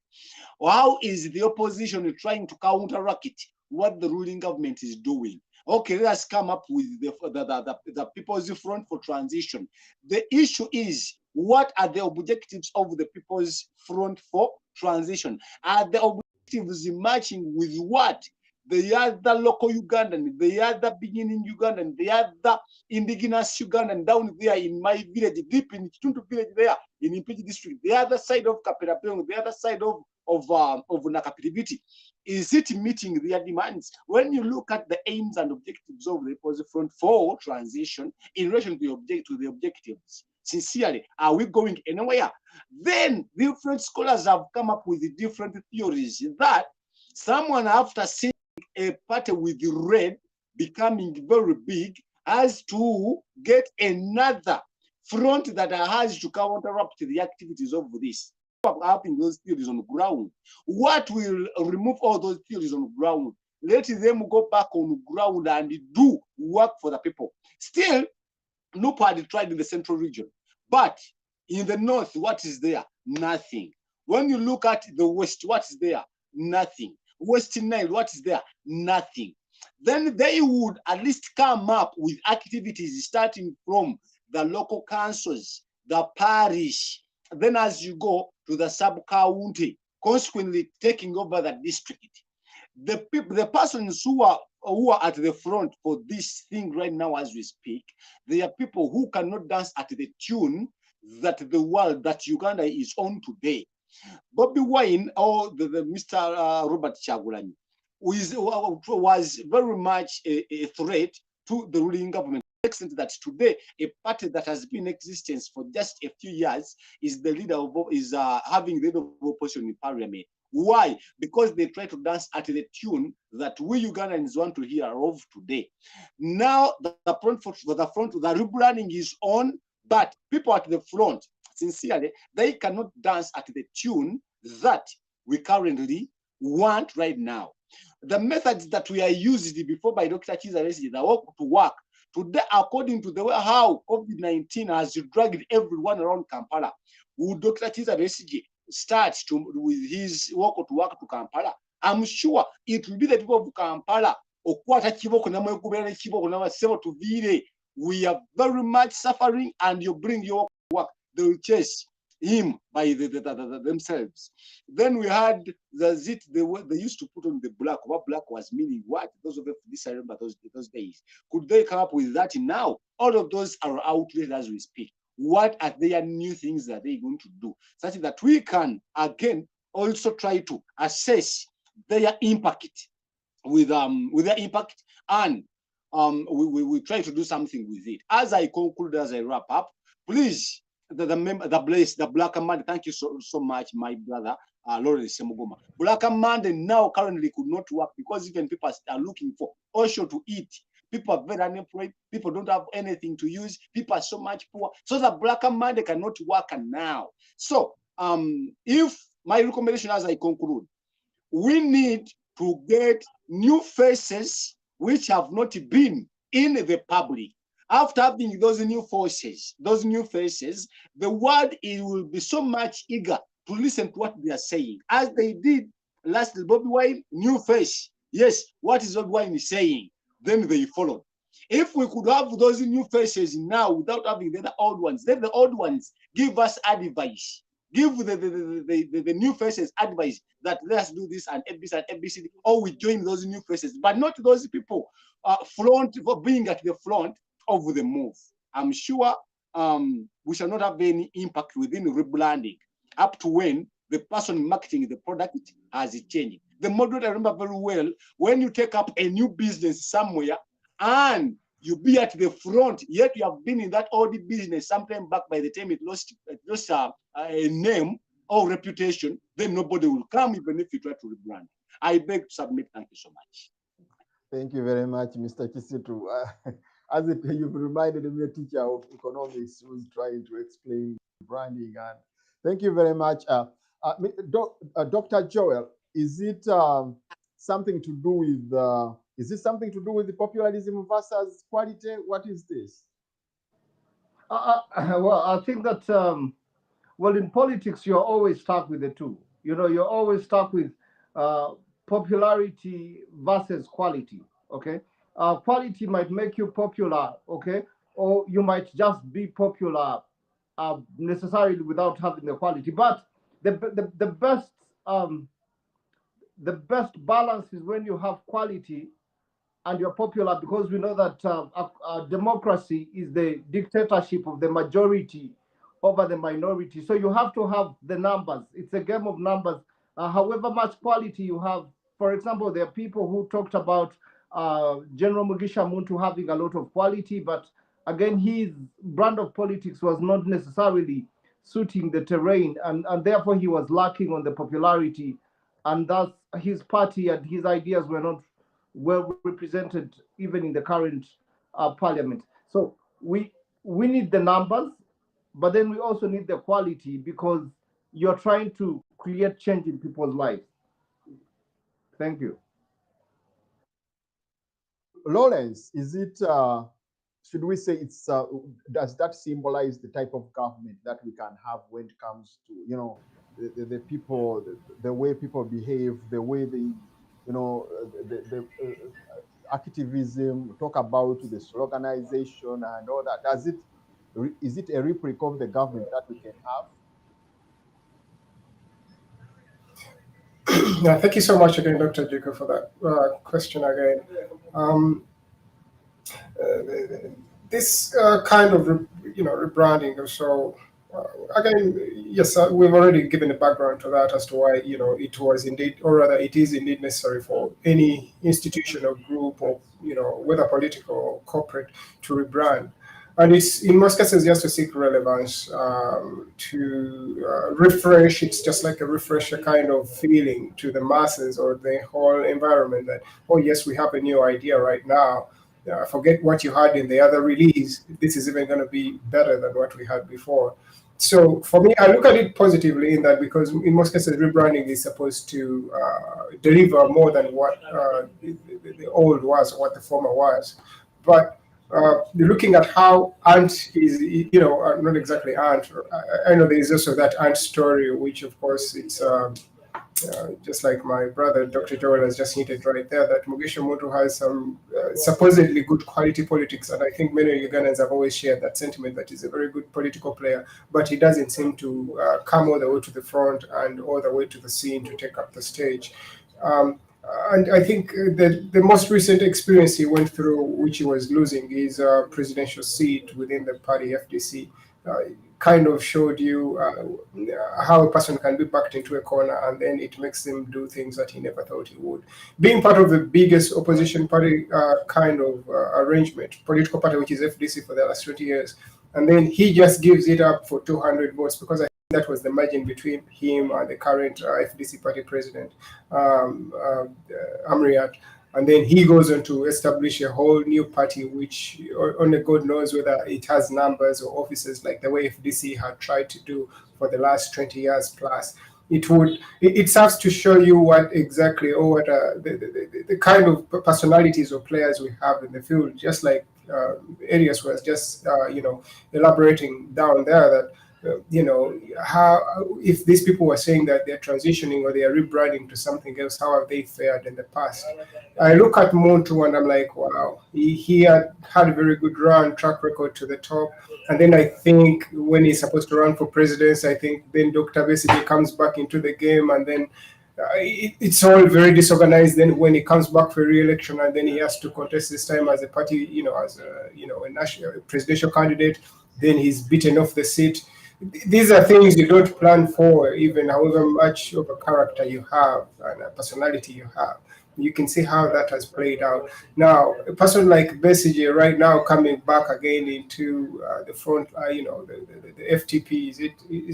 How is the opposition trying to counteract what the ruling government is doing? Okay, let us come up with the People's Front for Transition. The issue is, what are the objectives of the People's Front for Transition? Are the objectives matching with what the other local Ugandan, the other beginning Ugandan, the other indigenous Ugandan down there in my village, deep in Chituntu village there in Impiji district, the other side of Kapirapeng, the other side of Nakapiribiti, is it meeting their demands? When you look at the aims and objectives of the People's Front for Transition in relation to the objectives, sincerely, are we going anywhere? Then different scholars have come up with different theories that someone, after seeing a party with red becoming very big, has to get another front that has to counteract the activities of this. Having those theories on the ground, what will remove all those theories on the ground? Let them go back on the ground and do work for the people. Still, no party tried in the central region, but in the north, what is there? Nothing. When you look at the west, what is there? Nothing. Western Nile, what is there? Nothing. Then they would at least come up with activities starting from the local councils, the parish, then as you go to the sub-county, consequently taking over the district. The persons who are at the front for this thing right now as we speak, they are people who cannot dance at the tune that that Uganda is on today. Bobby Wine, or the Mr. Robert Chagulanyi, was very much a threat to the ruling government. extent that today a party that has been in existence for just a few years is the leader of having the leader of opposition in parliament. Why? Because they try to dance at the tune that we Ugandans want to hear of today. Now the rebranding is on, but people at the front, sincerely, they cannot dance at the tune that we currently want right now. The methods that we are used before by Dr. Chizaresi, the work to work, today, according to the way how COVID-19 has dragged everyone around Kampala, would Dr. Chizaresi start with his work to work to Kampala? I'm sure it will be the people of Kampala. We are very much suffering, and you bring your work, they will chase him by themselves. Then we had they used to put on the black. What black was meaning? What? Those of this I remember those days. Could they come up with that now? All of those are out there as we speak. What are their new things that they're going to do, such that we can again also try to assess their impact with their impact, and we try to do something with it. As I conclude, as I wrap up, please, the Black Monday, thank you so much, my brother, Lawrence Semugoma. Black Monday now currently could not work because even people are looking for also to eat. People are very unemployed. People don't have anything to use. People are so much poor. So the Black Monday cannot work now. So if my recommendation as I conclude, we need to get new faces which have not been in the public. After having those new faces, the world will be so much eager to listen to what they are saying, as they did last Bobby Wine, new face. Yes, what is Bobby Wine saying? Then they followed. If we could have those new faces now without having the old ones, then the old ones give us advice. Give the new faces advice that let's do this and ABC, or we join those new faces, but not those people front for being at the front of the move. I'm sure we shall not have any impact within rebranding up to when the person marketing the product has changed. The model I remember very well, when you take up a new business somewhere and you be at the front, yet you have been in that old business sometime back. By the time it lost a name or reputation, then nobody will come even if you try to rebrand. I beg to submit. Thank you so much. Thank you very much, Mr. Kisitu. You've reminded me, a teacher of economics who's trying to explain branding. And thank you very much. Dr. Joel, is it something to do with the popularism versus quality? What is this? Well, I think that well, in politics, you're always stuck with the two. You know, you're always stuck with popularity versus quality. Okay, quality might make you popular. Okay, or you might just be popular necessarily without having the quality. But the best balance is when you have quality and you're popular, because we know that democracy is the dictatorship of the majority over the minority. So you have to have the numbers. It's a game of numbers. However much quality you have, for example, there are people who talked about General Mugisha Muntu having a lot of quality, but again, his brand of politics was not necessarily suiting the terrain, and therefore he was lacking on the popularity, and thus his party and his ideas were not well represented even in the current parliament. So we need the numbers, but then we also need the quality, because you're trying to create change in people's lives. Thank you. Lawrence, is it, should we say it's, does that symbolize the type of government that we can have when it comes to, you know, the people, the way people behave, the way they, you know, the activism, talk about the sloganization and all that? Is it a replica of the government that we can have? Yeah, thank you so much again, Dr. Jiko, for that question again. This kind of rebranding or so, Again, yes, we've already given a background to that as to why it was indeed, or rather, it is indeed necessary for any institution or group, or whether political or corporate, to rebrand. And it's in most cases just to seek relevance, to refresh. It's just like a refresher kind of feeling to the masses or the whole environment that, oh yes, we have a new idea right now. Forget what you had in the other release. This is even going to be better than what we had before. So for me, I look at it positively in that, because in most cases, rebranding is supposed to deliver more than what the old was, or what the former was. But looking at how Ant is, not exactly Ant. I know there is also that Ant story, which of course it's. Just like my brother, Dr. Joel, has just hinted right there, that Mugisha Muntu has some supposedly good quality politics. And I think many Ugandans have always shared that sentiment, that he's a very good political player, but he doesn't seem to come all the way to the front and all the way to the scene to take up the stage. And I think the most recent experience he went through, which he was losing his presidential seat within the party FDC, kind of showed you how a person can be backed into a corner, and then it makes him do things that he never thought he would. Being part of the biggest opposition party kind of arrangement, political party, which is FDC for the last 20 years, and then he just gives it up for 200 votes, because I think that was the margin between him and the current FDC party president, Amriat. And then he goes on to establish a whole new party, which only God knows whether it has numbers or offices like the way FDC had tried to do for the last 20 years plus. It serves to show you what exactly, or what the kind of personalities or players we have in the field, just like Elias was just elaborating down there, that how, if these people were saying that they're transitioning or they are rebranding to something else, how have they fared in the past? I look at Muntu and I'm like, wow, he had a very good track record to the top. And then I think when he's supposed to run for president, I think then Dr. Besigye comes back into the game, and then it's all very disorganized. Then when he comes back for re-election, and then he has to contest this time as a party, as a national presidential candidate, then he's beaten off the seat. These are things you don't plan for, even however much of a character you have and a personality you have. You can see how that has played out. Now, a person like Besigye right now coming back again into the front, the FTP, is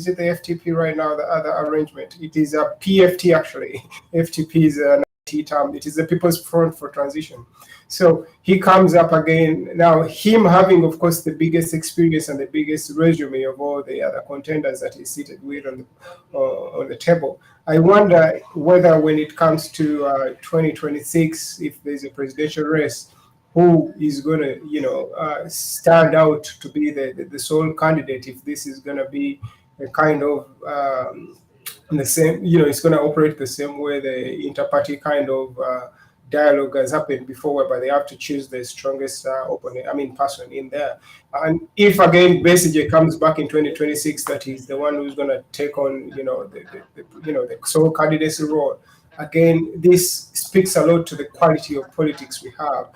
it the FTP right now, the other arrangement? It is a PFT actually. FTP is an IT term. It is the People's Front for Transition. So he comes up again. Now, him having, of course, the biggest experience and the biggest resume of all the other contenders that he's seated with on the table. I wonder whether when it comes to 2026, if there's a presidential race, who is going to, stand out to be the sole candidate, if this is going to be a kind of the same, it's going to operate the same way the inter-party kind of dialogue has happened before, whereby they have to choose the strongest person in there. And if again Besigye comes back in 2026, that he's the one who's going to take on the sole candidacy role. Again, this speaks a lot to the quality of politics we have.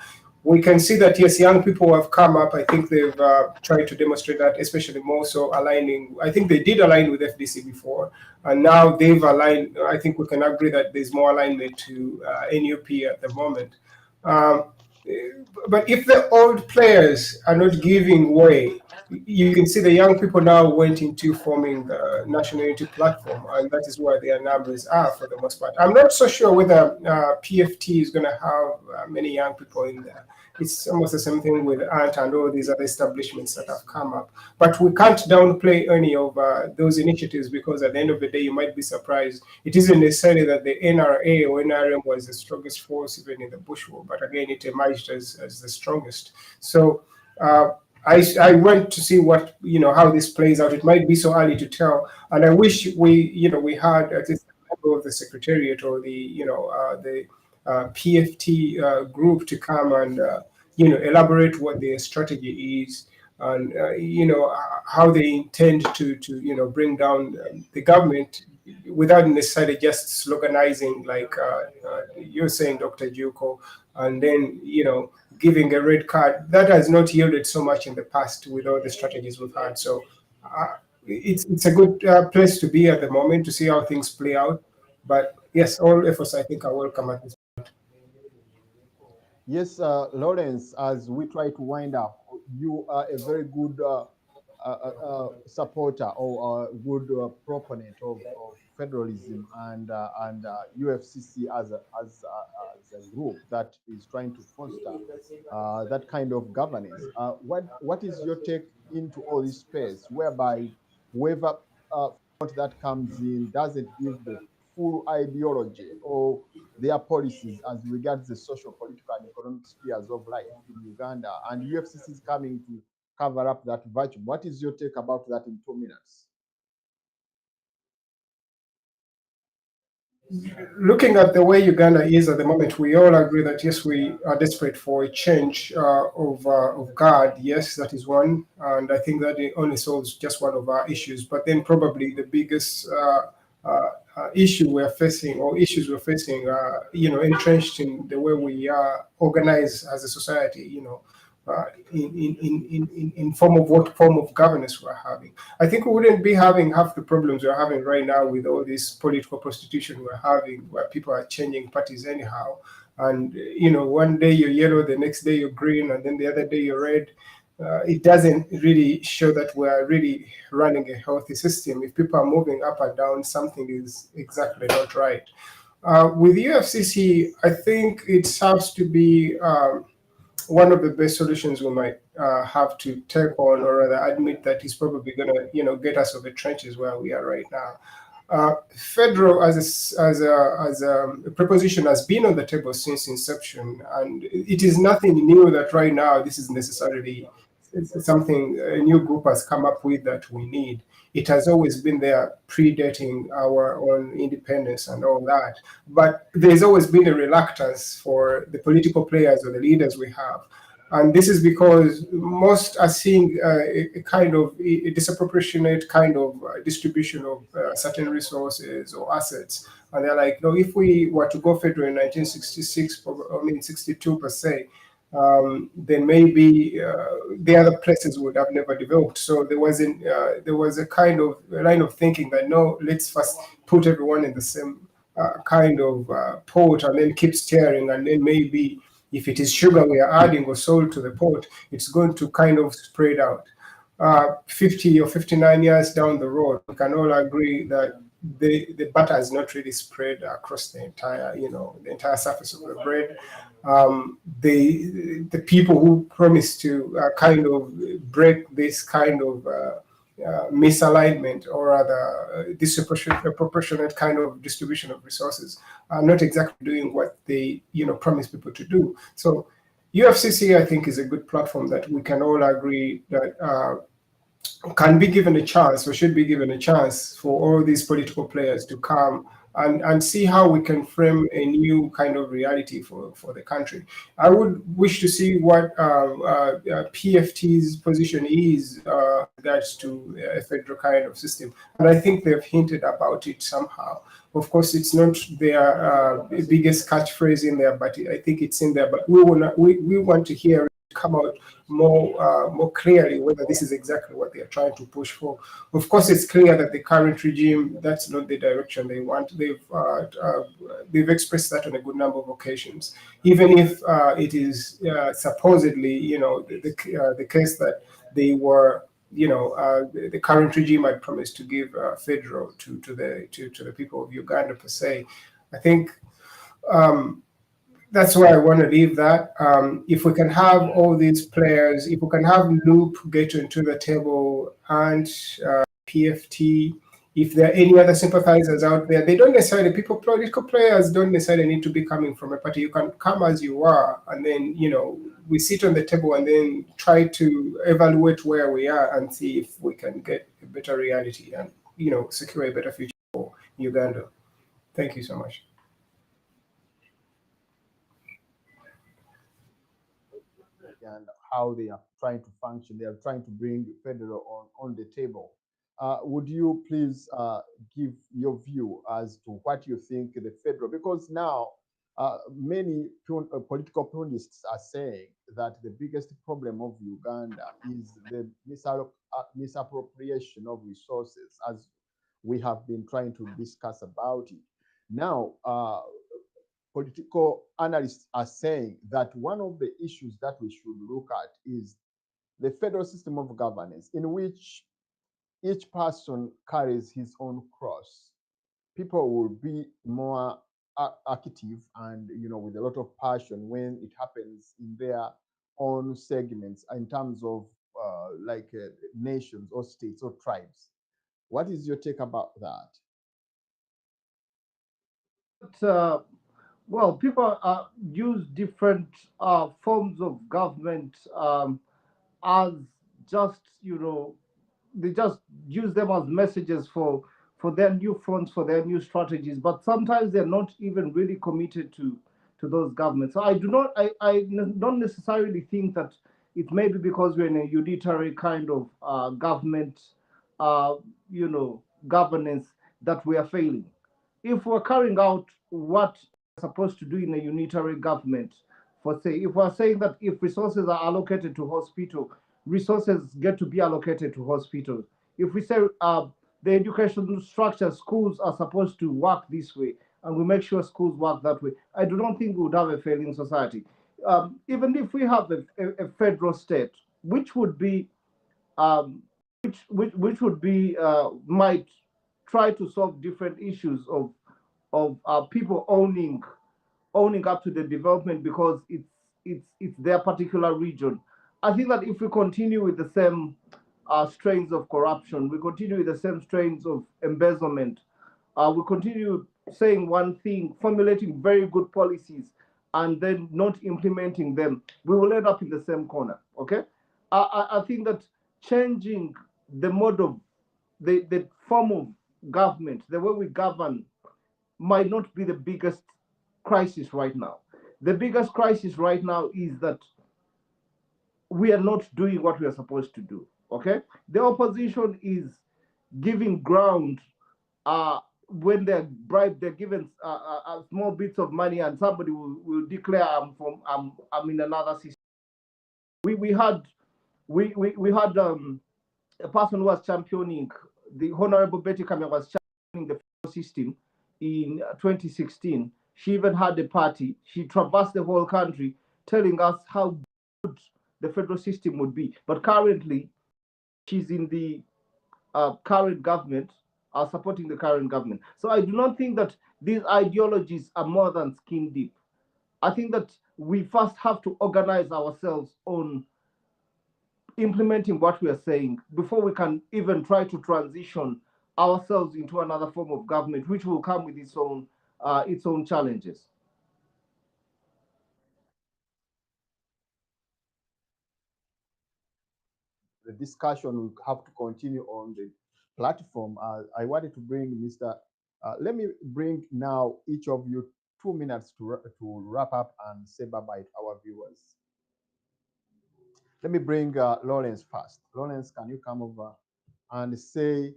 We can see that, yes, young people have come up. I think they've tried to demonstrate that, especially more so aligning. I think they did align with FDC before, and now they've aligned. I think we can agree that there's more alignment to NUP at the moment. But if the old players are not giving way, you can see the young people now went into forming the National Unity Platform, and that is where their numbers are for the most part. I'm not so sure whether PFT is going to have many young people in there. It's almost the same thing with ANT and all these other establishments that have come up. But we can't downplay any of those initiatives, because at the end of the day, you might be surprised. It isn't necessarily that the NRA or NRM was the strongest force even in the Bush War, but again, it emerged as the strongest. So I went to see what, how this plays out. It might be so early to tell, and I wish we had at least a member of the secretariat or the PFT group to come and elaborate what their strategy is, and how they intend to bring down the government without necessarily just sloganizing like you're saying, Dr. Juko, and then giving a red card. That has not yielded so much in the past with all the strategies we've had. So it's a good place to be at the moment to see how things play out. But yes, all efforts I think are welcome at this. Yes, Lawrence, as we try to wind up, you are a very good supporter or a good proponent of federalism and UFCC as a group that is trying to foster that kind of governance. What is your take into all this space whereby whoever that comes in doesn't give the full ideology or their policies as regards the social, political, and economic spheres of life in Uganda, and UFCC is coming to cover up that virtue? What is your take about that in 2 minutes? Looking at the way Uganda is at the moment, we all agree that yes, we are desperate for a change of guard. Yes, that is one, and I think that it only solves just one of our issues. But then probably the biggest issue we're facing, or issues we're facing, entrenched in the way we organize as a society. In form of what form of governance we're having. I think we wouldn't be having half the problems we're having right now with all this political prostitution we're having, where people are changing parties anyhow. And one day you're yellow, the next day you're green, and then the other day you're red. It doesn't really show that we're really running a healthy system. If people are moving up and down, something is exactly not right. With UFCC, I think it has to be one of the best solutions we might have to take on, or rather admit that is probably going to get us over the trenches where we are right now. Federal as a proposition has been on the table since inception, and it is nothing new that right now this is necessarily something a new group has come up with that we need. It has always been there, predating our own independence and all that. But there's always been a reluctance for the political players or the leaders we have. And this is because most are seeing a kind of a disproportionate kind of distribution of certain resources or assets. And they're like, no, if we were to go federal in 1966, 62 per se, then maybe the other places would have never developed. So there was a kind of line of thinking that no, let's first put everyone in the same kind of pot and then keep steering, and then maybe if it is sugar we are adding or salt to the pot, it's going to kind of spread out. 50 or 59 years down the road, we can all agree that the butter is not really spread across the entire surface of the bread. The people who promise to kind of break this kind of misalignment, or rather disproportionate kind of distribution of resources, are not exactly doing what they promise people to do. So UFCC, I think, is a good platform that we can all agree that can be given a chance, or should be given a chance, for all these political players to come and see how we can frame a new kind of reality for the country. I would wish to see what PFT's position is regards to a federal kind of system. And I think they've hinted about it somehow. Of course, it's not their biggest catchphrase in there, but I think it's in there. But we want to hear it come out more clearly whether this is exactly what they are trying to push for. Of course, it's clear that the current regime, that's not the direction they want. They've expressed that on a good number of occasions, even if it is supposedly the case that they were the current regime had promised to give federal to the people of Uganda per se. I think that's where I want to leave that. If we can have all these players, if we can have Loop get into the table and PFT, if there are any other sympathizers out there, they don't necessarily, political players don't necessarily need to be coming from a party. You can come as you are, and then, we sit on the table and then try to evaluate where we are and see if we can get a better reality and, secure a better future for Uganda. Thank you so much. And how they are trying to function. They are trying to bring federal on the table. Would you please give your view as to what you think the federal, because now many political pundits are saying that the biggest problem of Uganda is the misappropriation of resources, as we have been trying to discuss about it. Now, political analysts are saying that one of the issues that we should look at is the federal system of governance, in which each person carries his own cross. People will be more active and, with a lot of passion when it happens in their own segments in terms of nations or states or tribes. What is your take about that? But, well, people use different forms of government as just, they just use them as messages for their new fronts, for their new strategies. But sometimes they're not even really committed to those governments. So I don't necessarily think that it may be because we're in a unitary kind of government, uh, governance, that we are failing. If we're carrying out what we're supposed to do in a unitary government, for say, if we're saying that if resources are allocated to hospital, resources get to be allocated to hospitals. If we say the education structure, schools are supposed to work this way, and we make sure schools work that way, I do not think we would have a failing society. Even if we have a federal state, which would be um, which would be might try to solve different issues of people owning up to the development because it's their particular region. I think that if we continue with the same strains of corruption, we continue with the same strains of embezzlement, we continue saying one thing, formulating very good policies, and then not implementing them, we will end up in the same corner. Okay, I think that changing the mode of the form of government, the way we govern, might not be the biggest crisis right now. The biggest crisis right now is that we are not doing what we are supposed to do. Okay, the opposition is giving ground when they're bribed, they're given small bits of money, and somebody will declare I'm in another system. We had we had a person who was championing, the Honorable Betty Kamya was championing the federal system in 2016. She even had a party. She traversed the whole country telling us how good the federal system would be. But currently, she's in the current government, supporting the current government. So I do not think that these ideologies are more than skin deep. I think that we first have to organize ourselves on implementing what we are saying before we can even try to transition ourselves into another form of government, which will come with its own challenges. The discussion will have to continue on the platform. I wanted to bring Mr. Let me bring now each of you 2 minutes to wrap up and say bye-bye to our viewers. Let me bring Lawrence first. Lawrence, can you come over and say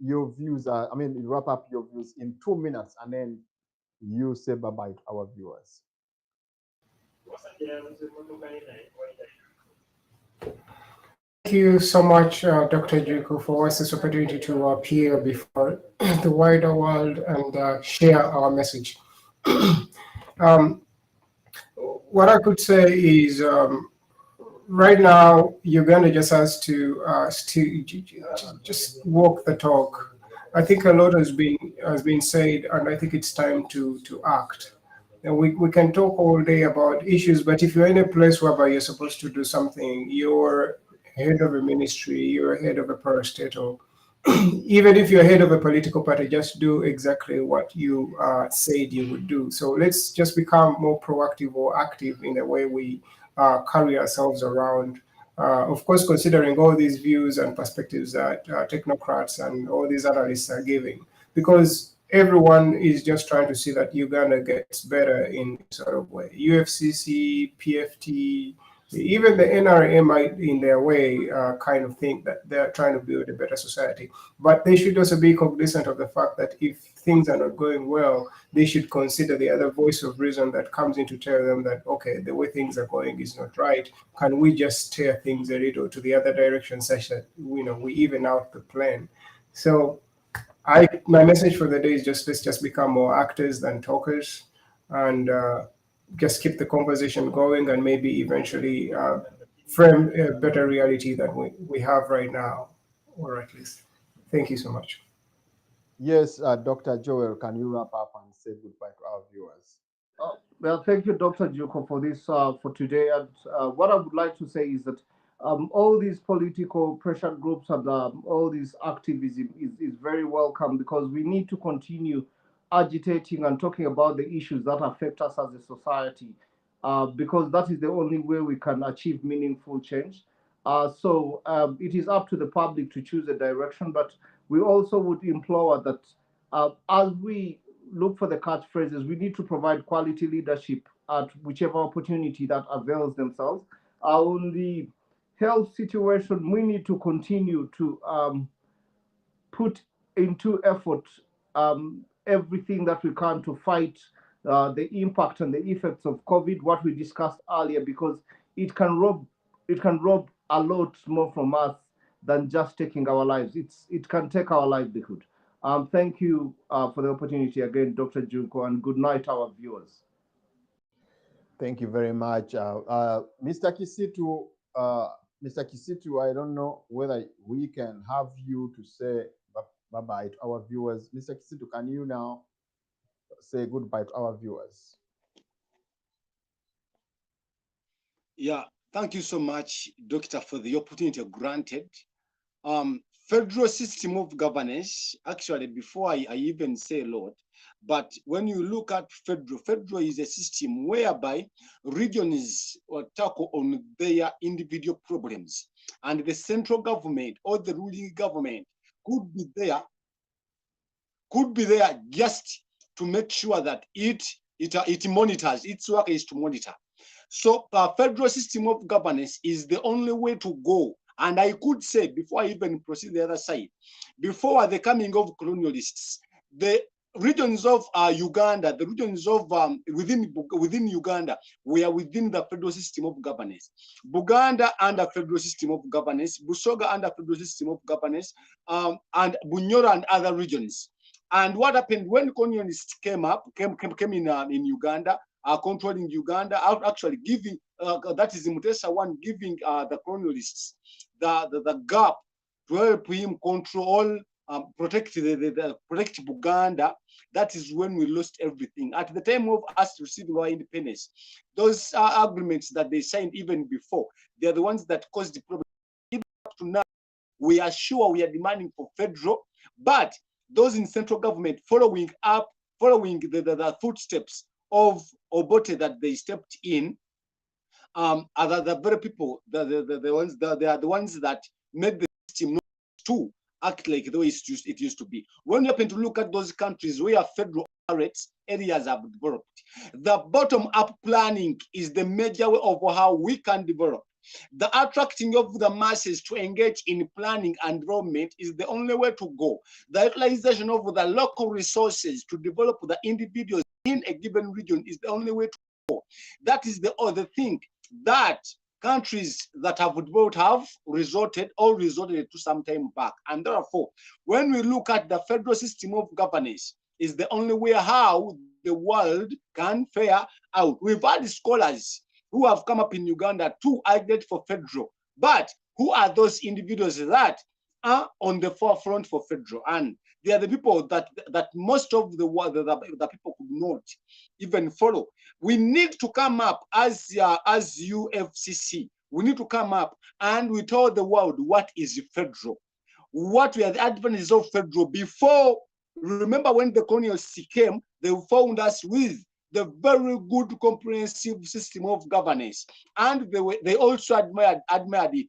your views? Wrap up your views in 2 minutes, and then you say bye-bye to our viewers. Thank you so much, Dr. Juku, for us this opportunity to appear before the wider world and share our message. What I could say is right now, Uganda just has to just walk the talk. I think a lot has been said, and I think it's time to act. And we can talk all day about issues, but if you're in a place whereby you're supposed to do something, you're head of a ministry, you're head of a parastatal, even if you're head of a political party, just do exactly what you said you would do. So let's just become more proactive or active in the way we carry ourselves around. Of course, considering all these views and perspectives that technocrats and all these analysts are giving, because everyone is just trying to see that Uganda gets better in sort of way. UFCC, PFT, Even the NRA might, in their way, kind of think that they're trying to build a better society. But they should also be cognizant of the fact that if things are not going well, they should consider the other voice of reason that comes in to tell them that, okay, the way things are going is not right. Can we just steer things a little to the other direction such that, we even out the plan? So my message for the day is just, let's just become more actors than talkers, and just keep the conversation going, and maybe eventually frame a better reality than we have right now, or at least. Thank you so much. Yes, Dr. Joel, can you wrap up and say goodbye to our viewers? Well, thank you, Dr. Juko, for this for today. And what I would like to say is that all these political pressure groups and all this activism is very welcome, because we need to continue agitating and talking about the issues that affect us as a society, because that is the only way we can achieve meaningful change. So it is up to the public to choose a direction, but we also would implore that as we look for the catchphrases, we need to provide quality leadership at whichever opportunity that avails themselves. On the health situation, we need to continue to put into effort everything that we can to fight the impact and the effects of COVID, what we discussed earlier, because it can rob a lot more from us than just taking our lives. It can take our livelihood. Thank you for the opportunity again, Dr. Junko, and good night, our viewers. Thank you very much. Mr. Kisitu, I don't know whether we can have you to say bye-bye to our viewers. Mr. Kisitu, can you now say goodbye to our viewers? Yeah, thank you so much, Doctor, for the opportunity granted. Federal system of governance, actually, before I even say a lot, but when you look at federal is a system whereby regions tackle on their individual problems, and the central government or the ruling government could be there just to make sure that it monitors. Its work is to monitor. So federal system of governance is the only way to go. And I could say, before I even proceed the other side, before the coming of colonialists, the regions of Uganda, the regions of within Uganda, were within the federal system of governance. Buganda under federal system of governance, Busoga under federal system of governance, and Bunyoro and other regions. And what happened when colonialists came in Uganda, controlling Uganda, actually giving, that is Mutesa one giving the colonialists the gap to help him control, protect Buganda. That is when we lost everything. At the time of us receiving our independence, those agreements that they signed even before, they're the ones that caused the problem. Even up to now, we are sure we are demanding for federal, but those in central government following the footsteps of Obote that they stepped in, are the very people, they are the ones that made the system not to act like the way it used to be. When you happen to look at those countries where federal areas have developed, the bottom-up planning is the major way of how we can develop. The attracting of the masses to engage in planning and development is the only way to go. The utilization of the local resources to develop the individuals in a given region is the only way to go. That is the other thing that countries that have developed have resorted to some time back. And therefore, when we look at the federal system of governance, is the only way how the world can fare out. We've had scholars who have come up in Uganda to advocate for federal, but who are those individuals that are on the forefront for federal? And they are the people that most of the world, the people could not even follow. We need to come up as UFCC. We need to come up and we tell the world what is federal, what were the advantages of federal before. Remember when the colonials came, they found us with the very good comprehensive system of governance, and they also admired it.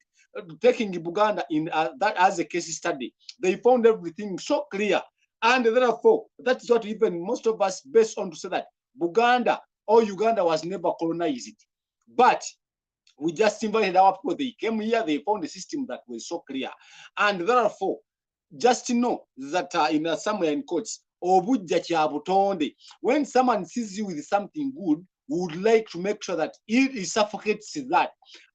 Taking Buganda in that as a case study, they found everything so clear, and therefore that is what even most of us based on to say that Buganda or Uganda was never colonized. But We just invited our people. They came here. They found a system that was so clear. And therefore, just to know that in somewhere in courts, when someone sees you with something good, we would like to make sure that it suffocates that.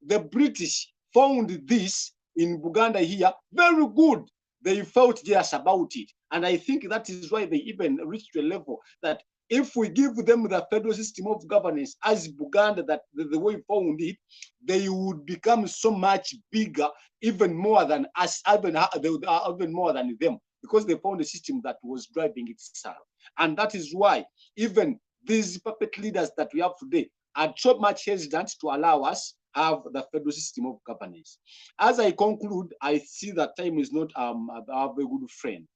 The British found this in Uganda here very good. They felt jealous about it. And I think that is why they even reached a level that if we give them the federal system of governance as Uganda, that the way we found it, they would become so much bigger, even more than us, even more than them, because they found a system that was driving itself. And that is why even these puppet leaders that we have today are so much hesitant to allow us have the federal system of governance. As I conclude, I see that time is not a very good friend.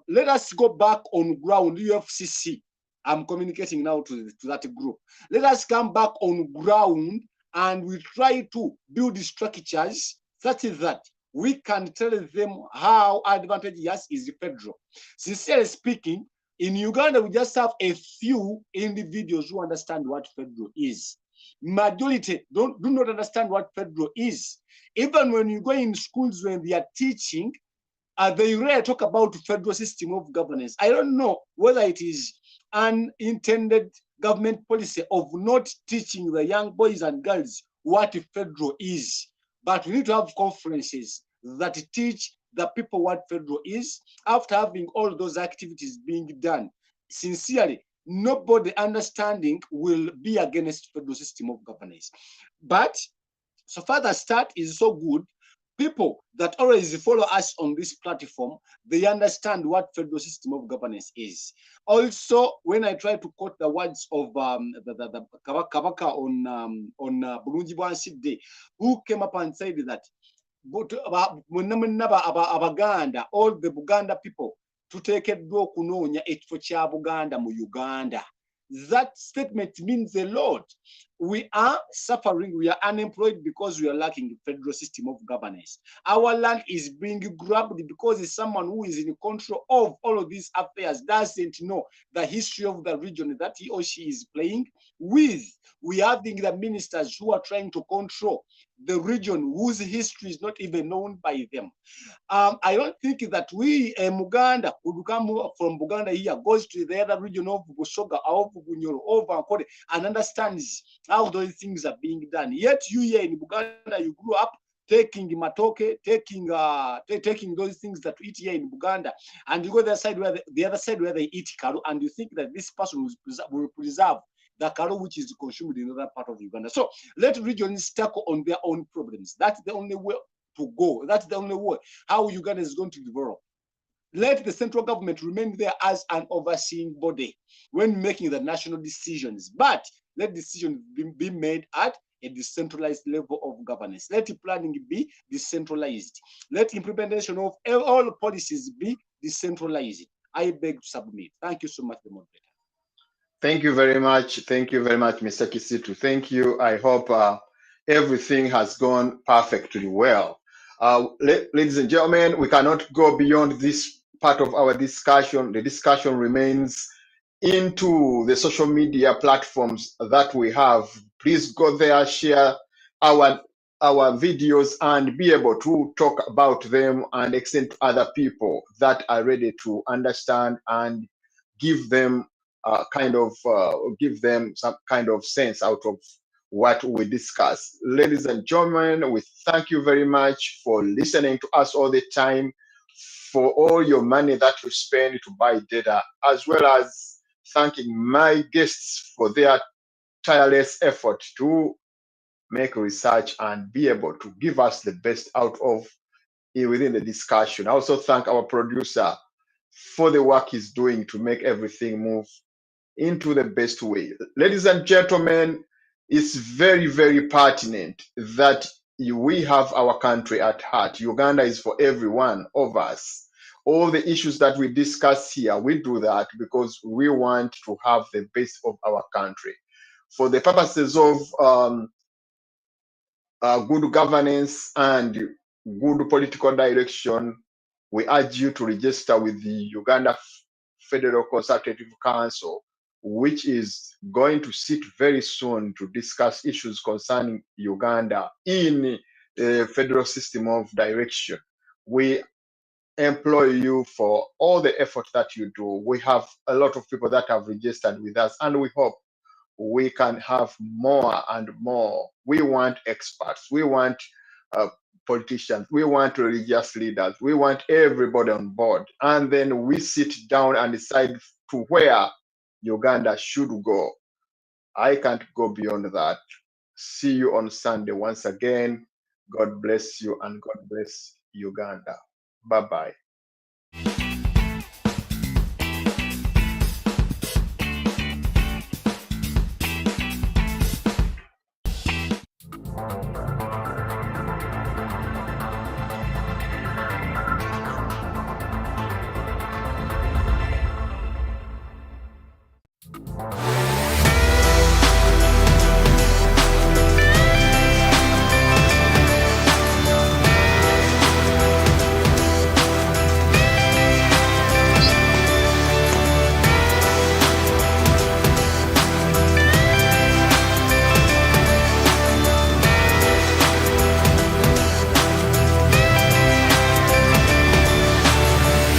Let us go back on ground, UFCC. I'm communicating now to that group. Let us come back on ground and we try to build structures such that we can tell them how advantageous is the federal. Sincerely speaking, in Uganda, we just have a few individuals who understand what federal is. Majority do not understand what federal is. Even when you go in schools when they are teaching, they rarely talk about federal system of governance. I don't know whether it is unintended government policy of not teaching the young boys and girls what federal is. But we need to have conferences that teach the people what federal is. After having all those activities being done, sincerely, nobody understanding will be against federal system of governance. But so far the start is so good. People that always follow us on this platform, they understand what federal system of governance is. Also, when I try to quote the words of the Kabaka on Bulungi Bwansi Day, who came up and said that Abaganda, all the Buganda people, to take a do kunonya ekifo kya Buganda mu Uganda. That statement means a lot. We are suffering, we are unemployed because we are lacking the federal system of governance. Our land is being grabbed because someone who is in control of all of these affairs doesn't know the history of the region that he or she is playing with. We are having the ministers who are trying to control the region whose history is not even known by them. I don't think that we, Muganda, would come from Buganda here, goes to the other region of Busoga, of Bunyoro, of Ankole, and understands how those things are being done. Yet you here in Buganda, you grew up taking matoke, taking those things that we eat here in Buganda, and you go the other side where they eat karu, and you think that this person will preserve the karu which is consumed in another part of Uganda. So let regions tackle on their own problems. That's the only way to go. That's the only way how Uganda is going to develop. Let the central government remain there as an overseeing body when making the national decisions, but let decisions be made at a decentralized level of governance. Let planning be decentralized. Let implementation of all policies be decentralized. I beg to submit. Thank you so much, the moderator. Thank you very much. Thank you very much, Mr. Kisitu. Thank you. I hope everything has gone perfectly well. Ladies and gentlemen, we cannot go beyond this part of our discussion. The discussion remains into the social media platforms that we have. Please go there, share our videos, and be able to talk about them and extend to other people that are ready to understand and give them give them some kind of sense out of what we discuss. Ladies and gentlemen, we thank you very much for listening to us all the time, for all your money that you spend to buy data, as well as thanking my guests for their tireless effort to make research and be able to give us the best out of it within the discussion. I also thank our producer for the work he's doing to make everything move into the best way. Ladies and gentlemen, it's very, very pertinent that we have our country at heart. Uganda is for every one of us. All the issues that we discuss here, we do that because we want to have the best of our country. For the purposes of good governance and good political direction, we urge you to register with the Uganda Federal Consultative Council which is going to sit very soon to discuss issues concerning Uganda in the federal system of direction. We employ you for all the effort that you do. We have a lot of people that have registered with us, and we hope we can have more and more. We want experts. We want politicians. We want religious leaders. We want everybody on board. And then we sit down and decide to where Uganda should go. I can't go beyond that. See you on Sunday once again. God bless you and God bless Uganda. Bye-bye.